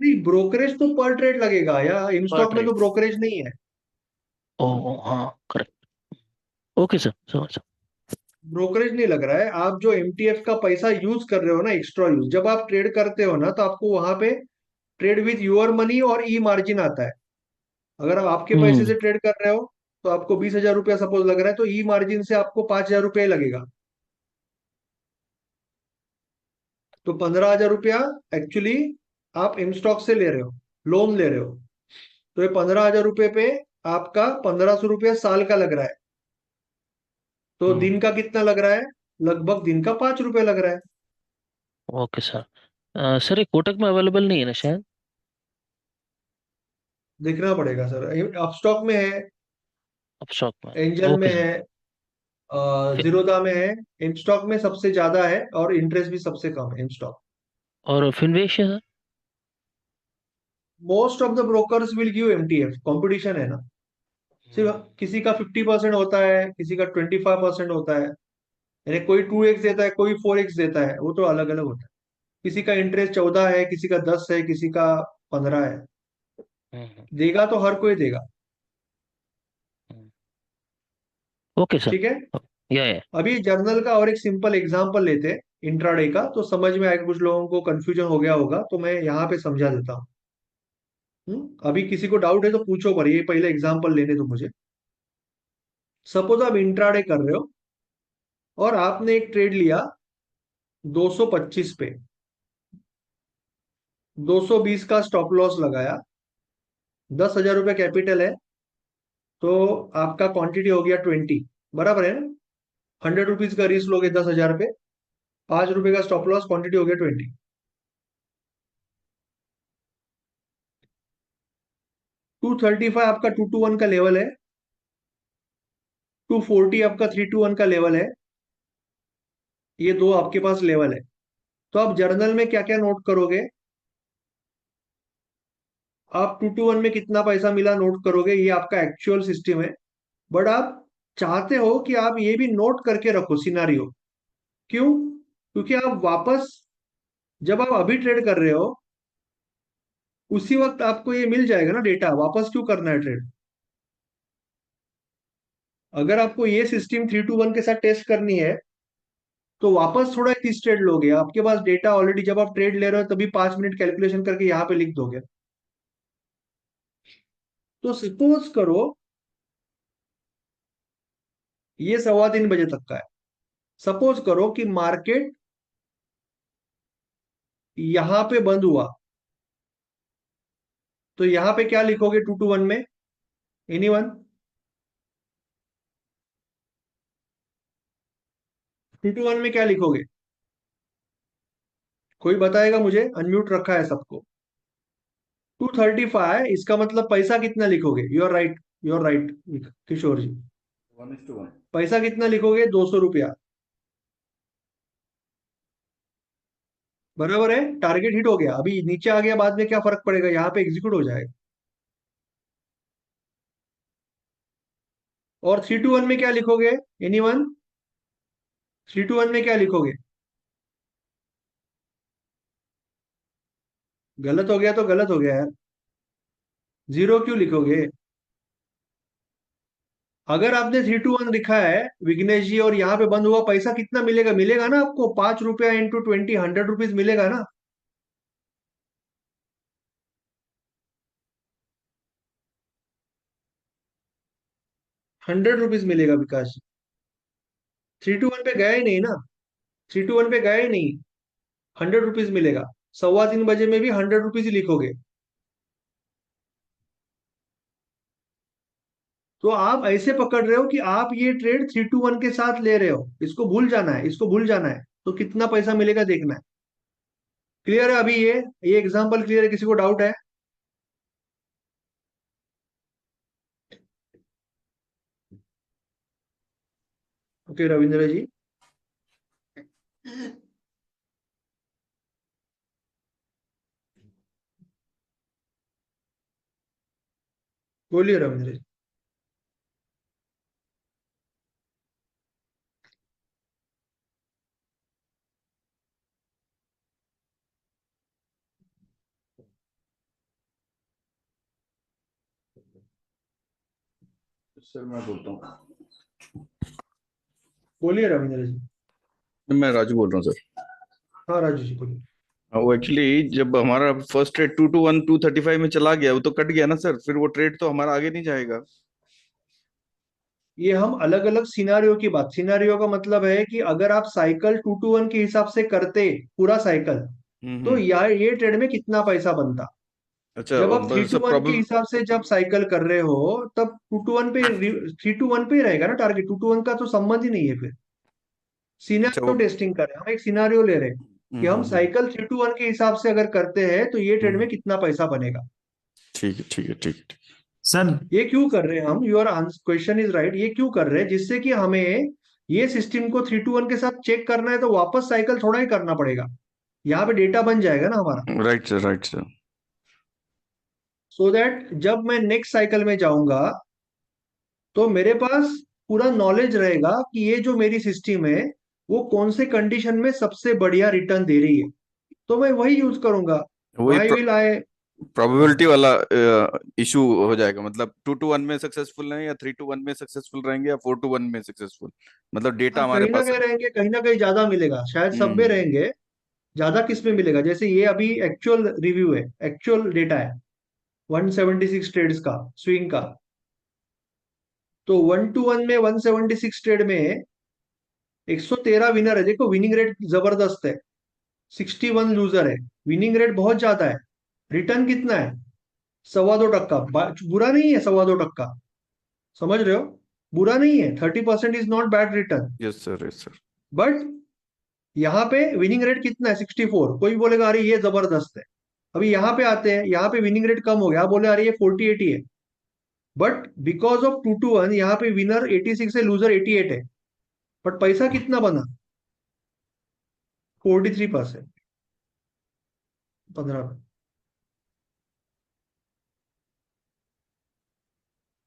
नहीं, ब्रोकरेज तो पर ट्रेड लगेगा, या इन पर स्टॉक में ट्रेड। तो ब्रोकरेज नहीं है। ओ हाँ करेक्ट। ओके सर समझ। ब्रोकरेज नहीं लग रहा है। आप जो एमटीएफ का पैसा यूज कर रहे हो ना, एक्स्ट्रा यूज, जब आप ट्रेड करते हो ना, तो आपको वहां पे ट्रेड विथ यूर मनी और ई मार्जिन आता है। अगर आप आपके पैसे हम्म। से ट्रेड कर रहे हो, तो आपको 20,000 रुपया सपोज लग रहा है, तो ई मार्जिन से आपको 5,000 रुपये लगेगा। तो 15,000 रुपया एक्चुअली आप इन स्टॉक से ले रहे हो, लोन ले रहे हो। तो ये 15,000 रुपये पे आपका 1,500 रुपया साल का लग रहा है। तो हम्म। दिन का कितना लग रहा है? लगभग दिन का 5 रुपये लग रहा है। Okay sir. सर ये कोटक में अवेलेबल नहीं है ना शायद? देखना पड़ेगा सर, अपस्टॉक में है, अब स्टॉक में? एंजल में ओके सर। है, फिर जीरोधा में है। इन स्टॉक में सबसे ज्यादा है और इंटरेस्ट भी सबसे कम है इन स्टॉक। और फिनवेश है sir? Most of the brokers will give MTF, competition है ना। सिर्फ हम्म। किसी का 50% होता है, किसी का 25% होता है। यानी कोई 2x देता है, कोई 4x देता है, वो तो अलग अलग होता है। किसी का इंटरेस्ट 14 है, किसी का 10 है, किसी का 15 है। हम्म। देगा तो हर कोई देगा। हम्म। Okay sir. ठीक है। या। अभी जर्नल का और एक सिंपल एग्जांपल लेते हैं, इंट्राडे का, तो समझ में आएगा। कुछ लोगों को कंफ्यूजन हो गया होगा, तो मैं यहाँ पे समझा देता हूँ। अभी किसी को डाउट है तो पूछो, पर ये पहले एग्जांपल लेने दो मुझे। सपोज आप इंट्राडे कर रहे हो और आपने एक ट्रेड लिया 225 पे, 220 का स्टॉप लॉस लगाया, 10,000 रुपये कैपिटल है, तो आपका क्वांटिटी हो गया 20, बराबर है ना। 100 रुपीज का रिस्क लोगे 10,000 पे, 5 रुपए का स्टॉप लॉस, क्वांटिटी हो गया 20। 235 आपका 221 का लेवल है, 240 आपका 321 का लेवल है। ये दो आपके पास लेवल है। तो आप जर्नल में क्या क्या नोट करोगे? आप 221 में कितना पैसा मिला नोट करोगे, ये आपका एक्चुअल सिस्टम है। बट आप चाहते हो कि आप ये भी नोट करके रखो सिनारियो। क्यों? क्योंकि आप वापस, जब आप अभी ट्रेड कर रहे हो, उसी वक्त आपको ये मिल जाएगा ना डेटा, वापस क्यों करना है ट्रेड? अगर आपको ये सिस्टम 321 के साथ टेस्ट करनी है, तो वापस थोड़ा 30 ट्रेड लोगे, आपके पास डेटा ऑलरेडी, जब आप ट्रेड ले रहे हो तभी 5 मिनट कैलकुलेशन करके यहाँ पे लिख दोगे। तो सपोज करो ये 3:15 बजे तक का है। सपोज करो कि मार्केट यहां पे बंद हुआ, तो यहां पे क्या लिखोगे 2 to 1 में? एनीवन? 2 to 1 में क्या लिखोगे? कोई बताएगा मुझे? अनम्यूट रखा है सबको। 235, इसका मतलब पैसा कितना लिखोगे? You are right, you are right Kishore ji. 1:1। पैसा कितना लिखोगे? 200 रुपया। बराबर है, टारगेट हिट हो गया। अभी नीचे आ गया, बाद में क्या फर्क पड़ेगा, यहाँ पे एग्जीक्यूट हो जाएगा। और 3 to 1 में क्या लिखोगे? एनीवन? 3 to 1 में क्या लिखोगे? गलत हो गया तो गलत हो गया यार, जीरो क्यों लिखोगे? अगर आपने 3 to 1 लिखा है विघ्नेश जी, और यहाँ पे बंद हुआ, पैसा कितना मिलेगा? मिलेगा ना आपको 5 रुपया इंटू 20, 100 रुपीज मिलेगा ना? 100 रुपीज मिलेगा विकास जी। 3 to 1 पे गया ही नहीं ना, 3 to 1 पे गया ही नहीं। 100 रुपीज मिलेगा। 3:15 बजे में भी 100 रुपीज ही लिखोगे। तो आप ऐसे पकड़ रहे हो कि आप ये ट्रेड 3 to 1 के साथ ले रहे हो, इसको भूल जाना है, इसको भूल जाना है। तो कितना पैसा मिलेगा देखना है। क्लियर है अभी? ये एग्जांपल क्लियर है? किसी को डाउट है? ओके रविंद्र जी। बोलिए रविंद्र जी। सर मैं बोलता हूँ। बोलिए रविंद्र जी। मैं राजू बोल रहा हूँ सर। हाँ राजू जी बोलिए। वो एक्चुअली जब हमारा फर्स्ट ट्रेड 2 to 1 235 में चला गया, वो तो कट गया ना सर, फिर वो ट्रेड तो हमारा आगे नहीं जाएगा। ये हम अलग अलग सिनारियो की बात, सिनारियो का मतलब है कि अगर आप साइकिल 2 to 1 के हिसाब से करते पूरा साइकिल, तो हम्म। यार ये ट्रेड में कितना पैसा बनता? अच्छा जब आप थ्री बस टू वन के प्रॉब्लम। हिसाब से जब साइकिल कर रहे हो, तब 2 to 1 पे, 3 to 1 पे ही रहेगा ना टारगेट। 2 to 1 का तो संबंध ही नहीं है फिर। अच्छा वो। सिनारियो टेस्टिंग कर रहे हैं हम, एक सिनारियो ले रहे हैं कि हम हम्म। साइकिल 3 to 1 के हिसाब से अगर करते हैं तो ये ट्रेड में हम्म। कितना पैसा बनेगा। ठीक है ठीक है ठीक है। सर ये क्यों कर रहे हैं हम? Your question is right. ये क्यों कर रहे हैं? जिससे कि हमें ये सिस्टम को 3 to 1 के साथ चेक करना है, तो वापस साइकिल थोड़ा ही करना पड़ेगा। यहाँ पे डेटा बन जाएगा ना हमारा, right sir right sir. So that जब मैं नेक्स्ट साइकिल में जाऊंगा तो मेरे पास पूरा नॉलेज रहेगा कि ये जो मेरी सिस्टम है वो कौन से कंडीशन में सबसे बढ़िया रिटर्न दे रही है, तो मैं वही यूज करूंगा। वही वाई विल आई? प्रोबेबिलिटी वाला इशू हो जाएगा, मतलब 2 to 1 में सक्सेसफुल रहेंगे या 3 to 1 में सक्सेसफुल रहेंगे या 4 to 1 में सक्सेसफुल, मतलब डेटा हाँ, हमारे कहीं ना पास कहीं है। रहेंगे, कहीं ना कहीं ज्यादा मिलेगा, शायद सब में हम्म। रहेंगे। ज्यादा किस में मिलेगा? जैसे ये अभी एक्चुअल रिव्यू है, एक्चुअल डेटा है 176 ट्रेड्स का, स्विंग का। तो 1 to 1 में 176 ट्रेड में 113 विनर है। देखो विनिंग रेट जबरदस्त है, 61 लूजर है। विनिंग रेट बहुत ज्यादा है। रिटर्न कितना है? 2.25%। बुरा नहीं है 2.25%। समझ रहे हो? बुरा नहीं है, 30% is not bad return. Yes sir yes sir. But यहाँ पे विनिंग रेट कितना है? 64। कोई बोलेगा अरे ये जबरदस्त है। अभी यहाँ पे आते हैं, यहाँ पे विनिंग रेट कम हो गया, आप बोले अरे ये 48 ही है। बट बिकॉज ऑफ 2 to 1 यहाँ पे विनर 86 है, लूजर 88 है। बट पैसा कितना बना? 43%। 15,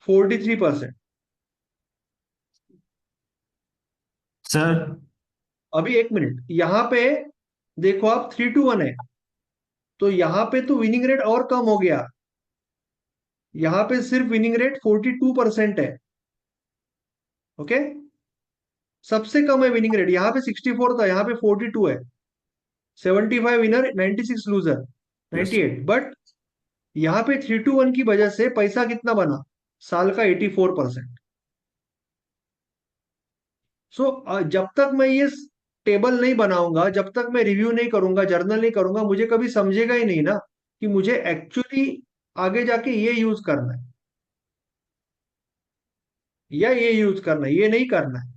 43%। सर अभी एक मिनट, यहाँ पे देखो आप 3 to 1 है, तो यहाँ पे तो विनिंग रेट और कम हो गया। यहाँ पे सिर्फ विनिंग रेट 42% है। ओके, सबसे कम है विनिंग रेट। यहाँ पे 64 था, यहाँ पे 42 है। 75 विनर, 96 लूजर, यस 98। बट यहाँ पे 3-1 की वजह से पैसा कितना बना, साल का 84%। सो जब तक मैं ये टेबल नहीं बनाऊंगा, जब तक मैं रिव्यू नहीं करूंगा, जर्नल नहीं करूंगा, मुझे कभी समझेगा ही नहीं ना कि मुझे एक्चुअली आगे जाके ये यूज करना है या ये यूज करना है, ये नहीं करना है।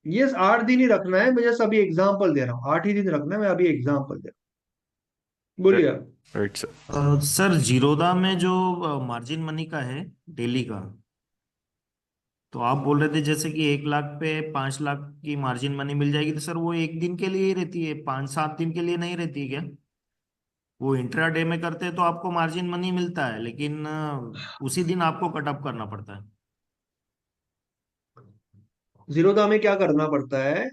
ये 8 दिन ही रखना है, मैं जैसे अभी एग्जाम्पल दे रहा हूँ, 8 ही दिन रखना है, मैं अभी एग्जाम्पल दे रहा हूँ। बोलिए आप। Right sir. सर जीरोधा में जो मार्जिन मनी का है डेली का, तो आप बोल रहे थे जैसे कि 1 लाख पे 5 लाख की मार्जिन मनी मिल जाएगी, तो सर वो एक दिन के लिए ही रहती है, 5-7 दिन के लिए नहीं रहती है क्या? वो इंट्राडे में करते हैं तो आपको मार्जिन मनी मिलता है, लेकिन उसी दिन आपको कट ऑफ करना पड़ता है। जीरोधा में क्या करना पड़ता है,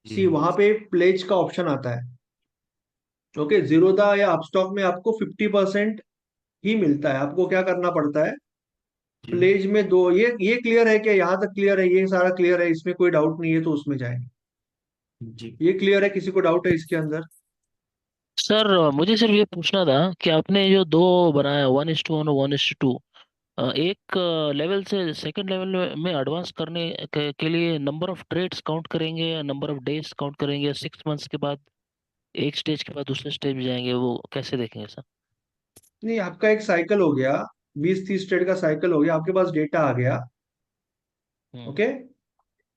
सी जी वहां पे प्लेज का ऑप्शन आता है। ओके, जीरोधा या अपस्टॉक में आपको 50% ही मिलता है। आपको क्या करना पड़ता है, जी प्लेज में दो, ये क्लियर है क्या, यहाँ तक क्लियर है, ये सारा क्लियर है, इसमें कोई डाउट नहीं है तो उसमें जाएंगे। जी। ये क्लियर है, किसी को डाउट है इसके अंदर? सर मुझे सिर्फ ये पूछना था कि आपने जो दो बनाया, 1:1 और 1:2, एक लेवल से सेकंड लेवल में एडवांस करने के लिए नंबर ऑफ ट्रेड्स काउंट करेंगे या नंबर ऑफ डेज काउंट करेंगे, या 6 मंथ्स के बाद एक स्टेज के बाद दूसरे स्टेज में जाएंगे, वो कैसे देखेंगे सर? नहीं, आपका एक साइकिल हो गया, 20-30 ट्रेड का साइकिल हो गया, आपके पास डेटा आ गया। हम्म। ओके,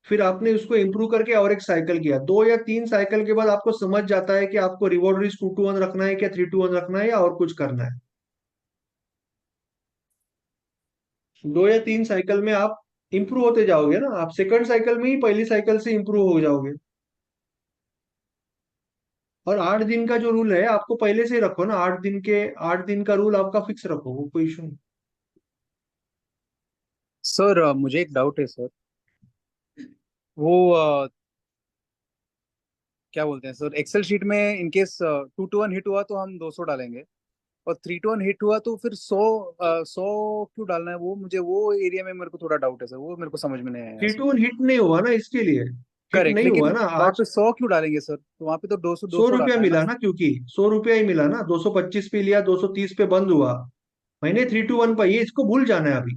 फिर आपने उसको इंप्रूव करके और एक साइकिल किया, 2 या 3 साइकिल के बाद आपको समझ जाता है कि आपको रिवॉर्ड रिस्क 2-1 रखना है क्या 3-1 रखना है या और कुछ करना है। 2 या 3 साइकिल में आप इंप्रूव होते जाओगे ना, आप सेकंड साइकिल में ही पहली साइकिल से इंप्रूव हो जाओगे। और 8 दिन का जो रूल है आपको पहले से ही रखो ना, 8 दिन का रूल आपका फिक्स रखो, वो कोई इशू नहीं। सर मुझे एक डाउट है सर। वो क्या बोलते हैं सर, एक्सेल शीट में इनकेस 2-1 हिट हुआ तो हम 200 डालेंगे, और 3-1 हिट हुआ तो फिर 100 क्यों डालना है? वो मुझे वो एरिया में मेरे को थोड़ा डाउट है सर, वो मेरे को समझ में नहीं आया three sir. Two one hit नहीं हुआ ना, इसके लिए हिट करेक्ट, नहीं हुआ लेकिन ना वहां आज। पे 100 क्यों डालेंगे सर? तो वहां पे तो 200 सौ 200 रुपया डालना है ना। मिला ना, क्योंकि 100 रुपया ही मिला ना, 225 पे लिया, 230 पे बंद हुआ। मैंने 3-1 पर, ये इसको भूल जाना है अभी।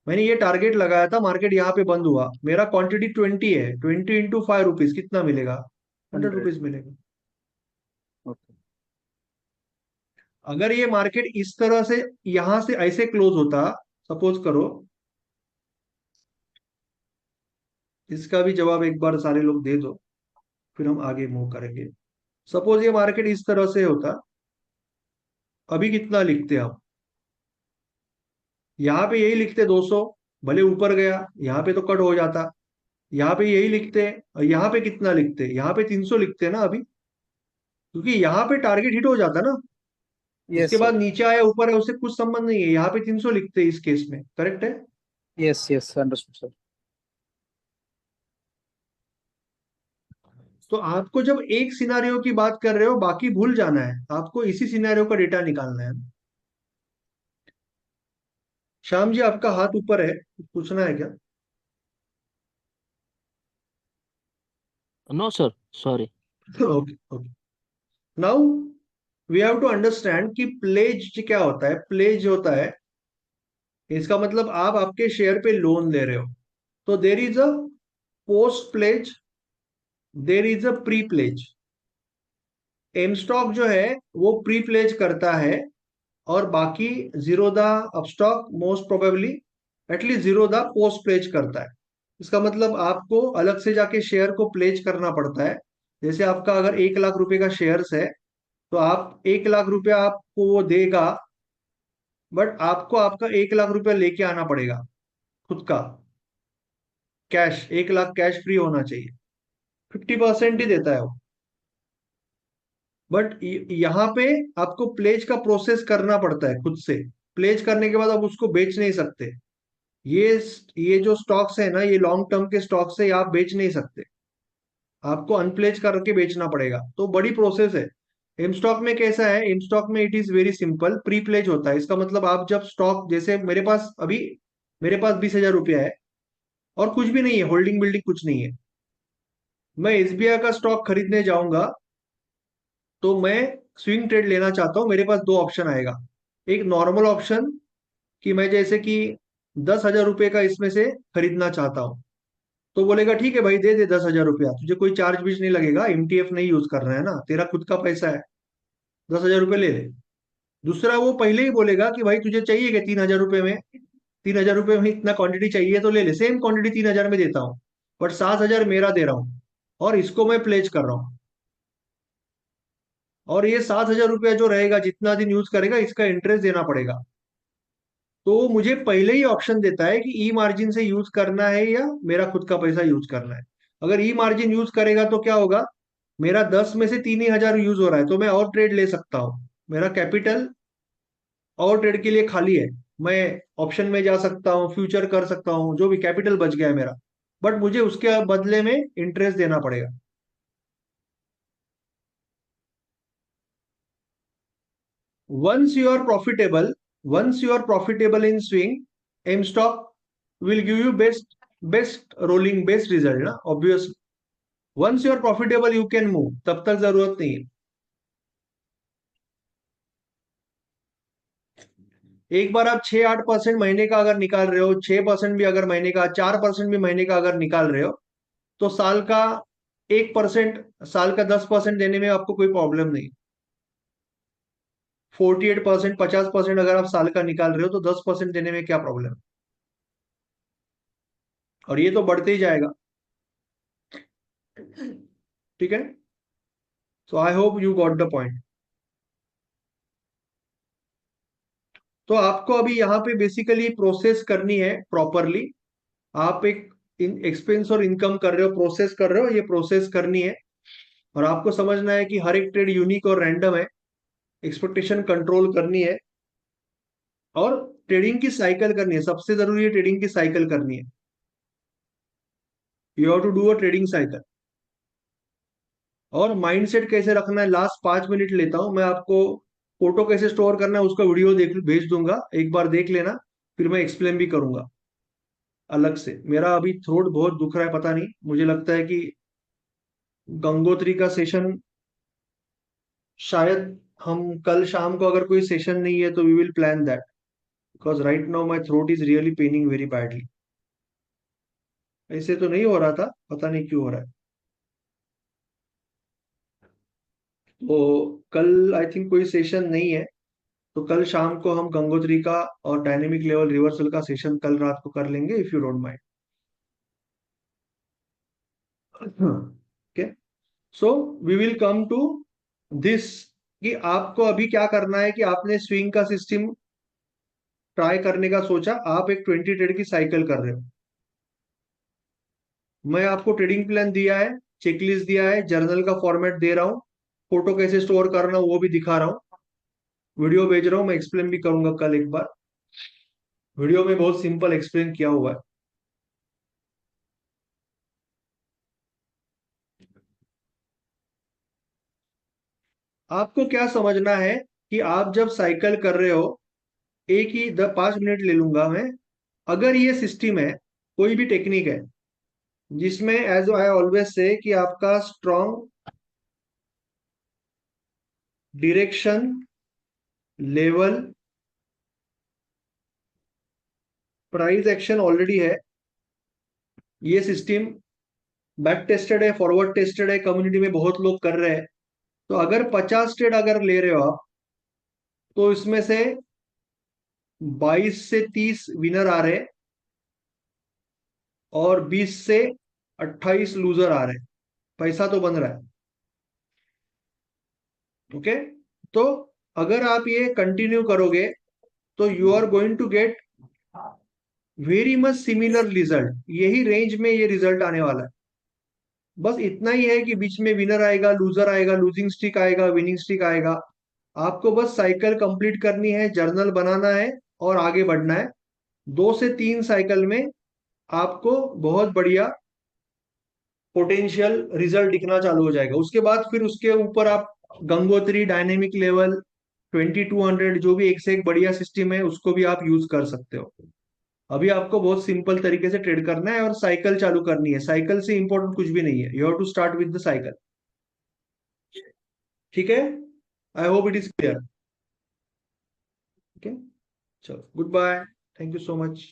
मैंने ये टारगेट लगाया था, मार्केट यहाँ पे बंद हुआ, मेरा क्वांटिटी 20 है, 20 × 5 रुपीज कितना मिलेगा, 100 100। रुपीज मिलेगा। ओके। अगर ये मार्केट इस तरह से यहां से ऐसे क्लोज होता, सपोज करो, इसका भी जवाब एक बार सारे लोग दे दो, फिर हम आगे मूव करेंगे। सपोज ये मार्केट इस तरह से होता, अभी कितना लिखते आप, यहाँ पे यही लिखते 200, भले ऊपर गया यहाँ पे तो कट हो जाता, यहाँ पे यही लिखते, और यहाँ पे कितना लिखते, यहाँ पे 300 लिखते ना अभी, क्योंकि यहाँ पे टारगेट हिट हो जाता ना। उसके यस बाद सर। नीचे आया ऊपर है, उससे कुछ संबंध नहीं है, यहाँ पे 300 लिखते इस केस में, करेक्ट है। Yes yes understood sir. तो आपको जब एक सिनारियो की बात कर रहे हो, बाकी भूल जाना है, आपको इसी सिनारियो का डेटा निकालना है। श्याम जी, आपका हाथ ऊपर है, कुछ पूछना है क्या? No sir, sorry. Okay okay. Now we have to understand कि प्लेज क्या होता है। प्लेज होता है, इसका मतलब आप आपके शेयर पे लोन ले रहे हो, तो there is a post pledge, there is a pre pledge. M stock जो है वो प्री प्लेज करता है, और बाकी Zerodha Upstox most probably, at least Zerodha post pledge करता है। इसका मतलब आपको अलग से जाके शेयर को प्लेज करना पड़ता है। जैसे आपका अगर 1 लाख रुपए का शेयर्स है, तो आप 1 लाख रुपया आपको वो देगा, बट आपको आपका 1 लाख रुपया लेके आना पड़ेगा खुद का, कैश 1 लाख कैश फ्री होना चाहिए। 50% ही देता है वो। बट यहाँ पे आपको प्लेज का प्रोसेस करना पड़ता है खुद से। प्लेज करने के बाद आप उसको बेच नहीं सकते। ये ये जो स्टॉक्स है ना, ये लॉन्ग टर्म के स्टॉक्स है, ये आप बेच नहीं सकते, आपको अनप्लेज करके बेचना पड़ेगा, तो बड़ी प्रोसेस है। एम स्टॉक में कैसा है, एम स्टॉक में it is very simple, pre pledge होता है। इसका मतलब आप जब स्टॉक, जैसे मेरे पास 20,000 रुपया है और कुछ भी नहीं है, होल्डिंग बिल्डिंग कुछ नहीं है, मैं एसबीआई का स्टॉक खरीदने जाऊंगा तो मैं स्विंग ट्रेड लेना चाहता हूं। मेरे पास दो ऑप्शन आएगा, एक नॉर्मल ऑप्शन कि मैं जैसे कि 10,000 रुपये का इसमें से खरीदना चाहता हूं, तो बोलेगा ठीक है भाई दे दे 10,000 रुपया, तुझे कोई चार्ज बीज नहीं लगेगा, एमटीएफ नहीं यूज कर रहा है ना, तेरा खुद का पैसा है, 10,000 रुपये ले ले। दूसरा वो पहले ही बोलेगा कि भाई तुझे चाहिए कि 3,000 रुपये में, 3,000 रुपये में इतना क्वांटिटी चाहिए तो ले ले, सेम क्वांटिटी 3,000 में देता हूँ, बट 7,000 मेरा दे रहा हूँ और इसको मैं प्लेज कर रहा हूँ। और ये 7,000 रुपया जो रहेगा, जितना दिन यूज करेगा इसका इंटरेस्ट देना पड़ेगा। तो वो मुझे पहले ही ऑप्शन देता है कि ई मार्जिन से यूज करना है या मेरा खुद का पैसा यूज करना है। अगर ई मार्जिन यूज करेगा तो क्या होगा, मेरा 10 में से 3,000 यूज हो रहा है तो मैं और ट्रेड ले सकता हूँ, मेरा कैपिटल और ट्रेड के लिए खाली है, मैं ऑप्शन में जा सकता हूँ, फ्यूचर कर सकता हूँ, जो भी कैपिटल बच गया है मेरा, बट मुझे उसके बदले में इंटरेस्ट देना पड़ेगा। once you are profitable once you are profitable in swing, M stock will give you best rolling best result ना, obvious। once you are profitable you can move, तब तक जरूरत नहीं है। एक बार आप 6-8% महीने का अगर निकाल रहे हो, 6% भी अगर महीने का, 4% भी महीने का अगर निकाल रहे हो, तो साल का 1%, साल का 10% देने में आपको कोई प्रॉब्लम नहीं। 48%, 50% अगर आप साल का निकाल रहे हो तो 10% देने में क्या प्रॉब्लम है, और ये तो बढ़ते ही जाएगा। ठीक है, so I hope you got the point. तो आपको अभी यहाँ पे बेसिकली प्रोसेस करनी है प्रॉपरली। आप एक एक्सपेंस और इनकम कर रहे हो, प्रोसेस कर रहे हो, ये प्रोसेस करनी है, और आपको समझना है कि हर एक ट्रेड यूनिक और रैंडम है, एक्सपेक्टेशन कंट्रोल करनी है, और ट्रेडिंग की साइकिल करनी है। सबसे जरूरी है ट्रेडिंग की साइकिल करनी है, you have to do a trading cycle. और माइंडसेट कैसे रखना है, लास्ट 5 मिनट लेता हूं मैं आपको। फोटो कैसे स्टोर करना है उसका वीडियो भेज दूंगा, एक बार देख लेना, फिर मैं एक्सप्लेन भी करूंगा अलग से। मेरा अभी थ्रोट बहुत दुख रहा है, पता नहीं, मुझे लगता है कि गंगोत्री का सेशन शायद, हम कल शाम को अगर कोई सेशन नहीं है तो we will plan that, because right now my throat is really paining very badly. ऐसे तो नहीं हो रहा था, पता नहीं क्यों हो रहा है। तो कल आई थिंक कोई सेशन नहीं है, तो कल शाम को हम गंगोत्री का और डायनेमिक लेवल रिवर्सल का सेशन कल रात को कर लेंगे, if you don't mind. Okay, so we will come to this, कि आपको अभी क्या करना है, कि आपने स्विंग का सिस्टम ट्राई करने का सोचा, आप एक 20 ट्रेड की साइकिल कर रहे हो। मैं आपको ट्रेडिंग प्लान दिया है, चेकलिस्ट दिया है, जर्नल का फॉर्मेट दे रहा हूँ, फोटो कैसे स्टोर करना वो भी दिखा रहा हूँ, वीडियो भेज रहा हूँ, मैं एक्सप्लेन भी करूंगा कल एक बार, वीडियो में बहुत सिंपल एक्सप्लेन किया हुआ है। आपको क्या समझना है कि आप जब साइकिल कर रहे हो, एक ही 5 मिनट ले लूंगा मैं, अगर ये सिस्टम है, कोई भी टेक्निक है जिसमें एज आई ऑलवेज से कि आपका strong direction level price action already है, ये सिस्टम बैक टेस्टेड है, फॉरवर्ड टेस्टेड है, कम्युनिटी में बहुत लोग कर रहे हैं। तो अगर 50 ट्रेड अगर ले रहे हो आप, तो इसमें से 22 से 30 विनर आ रहे हैं और 20 से 28 लूजर आ रहे हैं, पैसा तो बन रहा है। ओके, तो अगर आप ये कंटिन्यू करोगे तो you are going to get very much similar result, यही रेंज में ये रिजल्ट आने वाला है। बस इतना ही है कि बीच में विनर आएगा, लूजर आएगा, लूजिंग स्टिक आएगा, विनिंग स्टिक आएगा। आपको बस साइकिल कंप्लीट करनी है, जर्नल बनाना है और आगे बढ़ना है। 2 से 3 साइकिल में आपको बहुत बढ़िया पोटेंशियल रिजल्ट दिखना चालू हो जाएगा। उसके बाद फिर उसके ऊपर आप गंगोत्री, डायनेमिक लेवल, 2200, जो भी एक से एक बढ़िया सिस्टम है उसको भी आप यूज कर सकते हो। अभी आपको बहुत सिंपल तरीके से ट्रेड करना है और साइकिल चालू करनी है। साइकिल से इंपॉर्टेंट कुछ भी नहीं है, you have to start with the cycle. ठीक है, I hope it is clear. Okay, चलो, good bye, thank you so much.